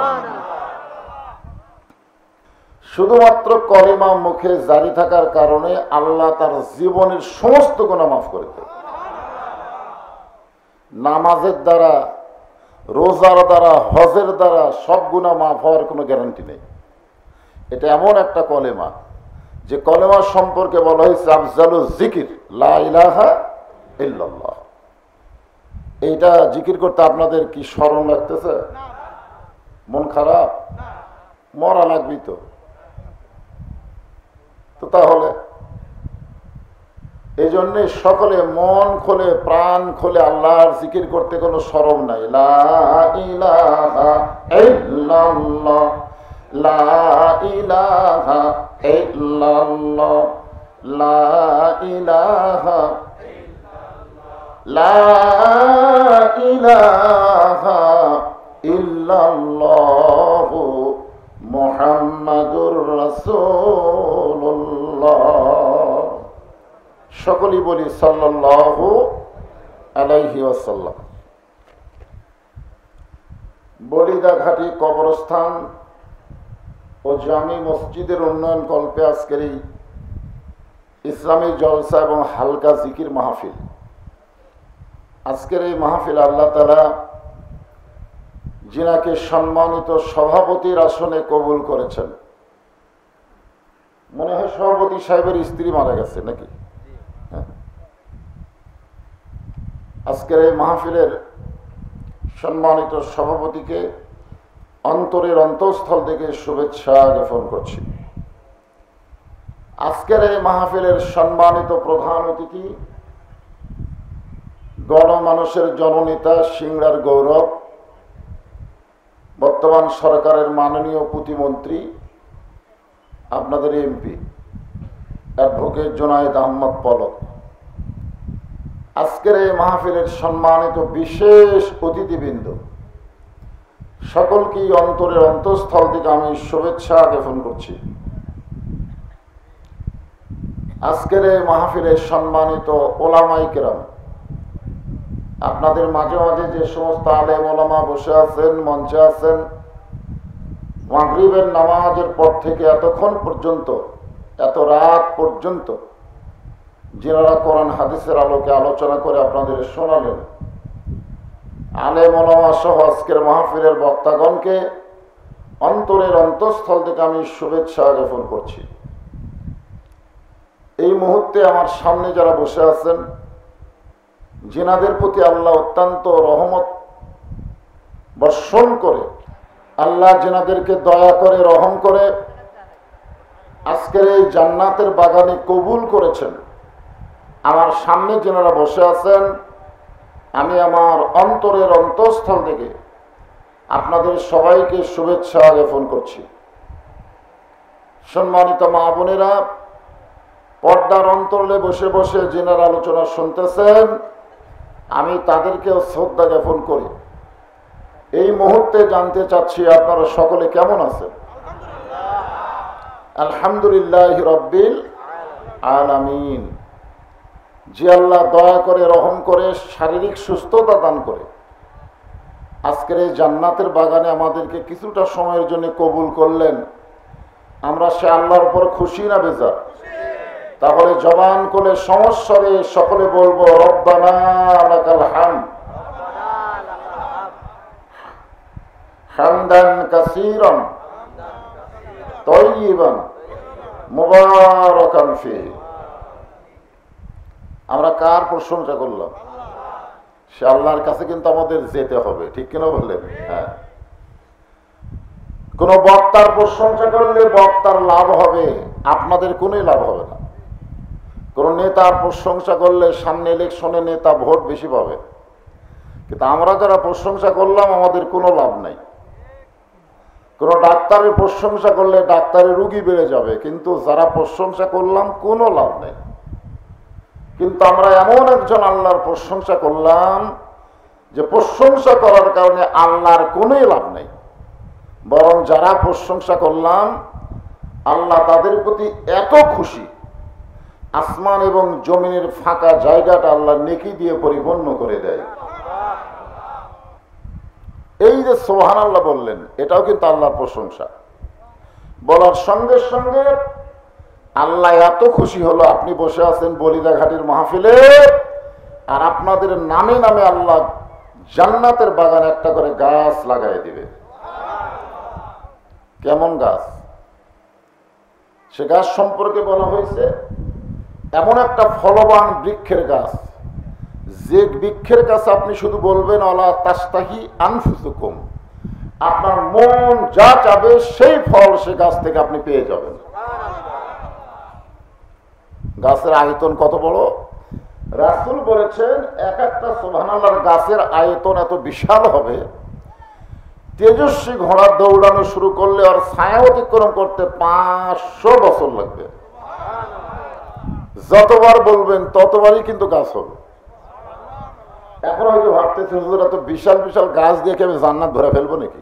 শুধুমাত্র কলেমা মুখে জারি থাকার কারণে আল্লাহ তার জীবনের সমস্ত গুনাহ মাফ করে দেন। নামাজের দ্বারা, রোজার দ্বারা, হজের দ্বারা সব গুনাহ মাফ হওয়ার কোনো গ্যারান্টি নেই। এটা এমন একটা কলেমা যে কলেমার সম্পর্কে বলা হয়েছে আফজালুজ জিকির লা ইলাহা ইল্লাল্লাহ। এইটা জিকির করতে আপনাদের কি শরম লাগতেছে? মন খারাপ? মরা লাগবি তো। তাহলে এই জন্য সকলে মন খোলে, প্রাণ খোলে আল্লাহর জিকির করতে কোনো শরম নাই। লা ইলাহা ইল্লাল্লাহ, লা ইলাহা ইল্লাল্লাহ, লা ইলাহা, লা ইলাহা ইল্লাল্লাহ মুহাম্মাদুর রাসূলুল্লাহ। সকলেই বলি সাল্লাল্লাহু আলাইহি ওয়াসাল্লাম। বলিদাঘাটি কবরস্থান ও জামি মসজিদের উন্নয়ন কল্পে আজকের এই ইসলামী জলসা এবং হালকা জিকির মাহফিল। আজকের এই মাহফিল আল্লাহ তাআলা যিনাকে সম্মানিত সভাপতির আসনে কবুল করেছেন। মনে হয় সভাপতি সাহেবের স্ত্রী মারা গেছে নাকি? আজকের এই মাহফিলের সম্মানিত সভাপতিকে অন্তরের অন্তঃস্থল থেকে শুভেচ্ছা জ্ঞাপন করছি। আজকের এই মাহফিলের সম্মানিত প্রধান অতিথি, গণমানুষের জননেতা, সিংড়ার গৌরব, বর্তমান সরকারের মাননীয় প্রতিমন্ত্রী, আপনাদের এমপি অ্যাডভোকেট জুনায়েদ আহমদ পলক, আজকের এই মাহফিলের সম্মানিত বিশেষ অতিথিবৃন্দ, সকলকেই অন্তরের অন্তঃস্থল থেকে আমি শুভেচ্ছা জ্ঞাপন করছি। আজকের এই মাহফিলের সম্মানিত ওলামায়ে কেরাম, আপনাদের মাঝে মাঝে যে সমস্ত আলেম ওলামা বসে আছেন, মঞ্চে আছেন, মাগরিবের নামাজের পর থেকে এতক্ষণ পর্যন্ত, এত রাত পর্যন্ত যিনারা কোরআন হাদিসের আলোকে আলোচনা করে আপনাদের শোনালেন, আলেম ওলামা সহ আজকের মাহফিলের বক্তাগণকে অন্তরের অন্তঃস্থল থেকে আমি শুভেচ্ছা জ্ঞাপন করছি। এই মুহূর্তে আমার সামনে যারা বসে আছেন, যিনাদের প্রতি আল্লাহ অত্যন্ত রহমত বর্ষণ করে, আল্লাহ যিনাদেরকে দয়া করে, রহম করে আজকের এই জান্নাতের বাগানে কবুল করেছেন, আমার সামনে যিনারা বসে আছেন, আমি আমার অন্তরের অন্তঃস্থল থেকে আপনাদের সবাইকে শুভেচ্ছা জ্ঞাপন করছি। সম্মানিত মা বোনেরা, পর্দার অন্তরে বসে বসে যিনারা আলোচনা শুনতেছেন, আমি তাদেরকেও শ্রদ্ধা জ্ঞাপন করি। এই মুহূর্তে জানতে চাচ্ছি আপনারা সকলে কেমন আছেন? আলহামদুলিল্লাহ রাব্বিল আলামিন। যে আল্লাহ দয়া করে, রহম করে, শারীরিক সুস্থতা দান করে আজকের এই জান্নাতের বাগানে আমাদেরকে কিছুটা সময়ের জন্য কবুল করলেন, আমরা সে আল্লাহর উপর খুশি না বেজার? তাহলে জবান করে সমস্বরে সকলে বলবো, রব্বানা লাকাল হামদ হামদান কাসীরান তাইয়িবান মুবারাকান ফীহি। আমরা কার প্রশংসা করলাম? সে আল্লাহর কাছে কিন্তু আমাদের যেতে হবে, ঠিক কিনা বললেন? হ্যাঁ, কোন বক্তার প্রশংসা করলে বক্তার লাভ হবে, আপনাদের কোনোই লাভ হবে না। কোন নেতার প্রশংসা করলে সামনে ইলেকশনে নেতা ভোট বেশি পাবে, কিন্তু আমরা যারা প্রশংসা করলাম আমাদের কোনো লাভ নাই। কোন ডাক্তারের প্রশংসা করলে ডাক্তারের রুগী বেড়ে যাবে, কিন্তু যারা প্রশংসা করলাম কোনো লাভ নেই। কিন্তু আমরা এমন একজন আল্লাহর প্রশংসা করলাম যে প্রশংসা করার কারণে আল্লাহর কোনোই লাভ নেই, বরং যারা প্রশংসা করলাম আল্লাহ তাদের প্রতি এত খুশি, আসমান এবং জমিনের ফাঁকা জায়গাটা আল্লাহ নেকি দিয়ে পরিপূর্ণ করে দেয়। এই যে সুবহানাল্লাহ বললেন, এটাও কিন্তু আল্লাহর প্রশংসা। বলার সঙ্গে সঙ্গে আল্লাহ এত খুশি হলো, আপনি বসে আছেন বলিদাঘাটের মাহফিলে, আর আপনাদের নামে নামে আল্লাহ জান্নাতের বাগানে একটা করে গাছ লাগাই দিবে। কেমন গাছ? সে গাছ সম্পর্কে বলা হয়েছে এমন একটা ফলবান বৃক্ষের গাছ, যে বৃক্ষের কাছে আপনি শুধু বলবেন আলা তাস্তাহি আনফুসুকুম, আপনার মন যা চাবে সেই ফল সে গাছ থেকে আপনি পেয়ে যাবেন। গাছের আয়তন কত বড়! রাসূল বলেছেন এক একটা সুবহানাল্লাহর গাছের আয়তন এত বিশাল হবে, তেজস্বী ঘোড়া দৌড়ানো শুরু করলে আর ছায়া অতিক্রম করতে 500 বছর লাগবে। যতবার বলবেন ততবারই কিন্তু গাছ হবে। এখন হয়তো ভাবতেছেন হুজুর এত বিশাল বিশাল গাছ দিয়ে কি আমি জান্নাত ধরে ফেলবো নাকি?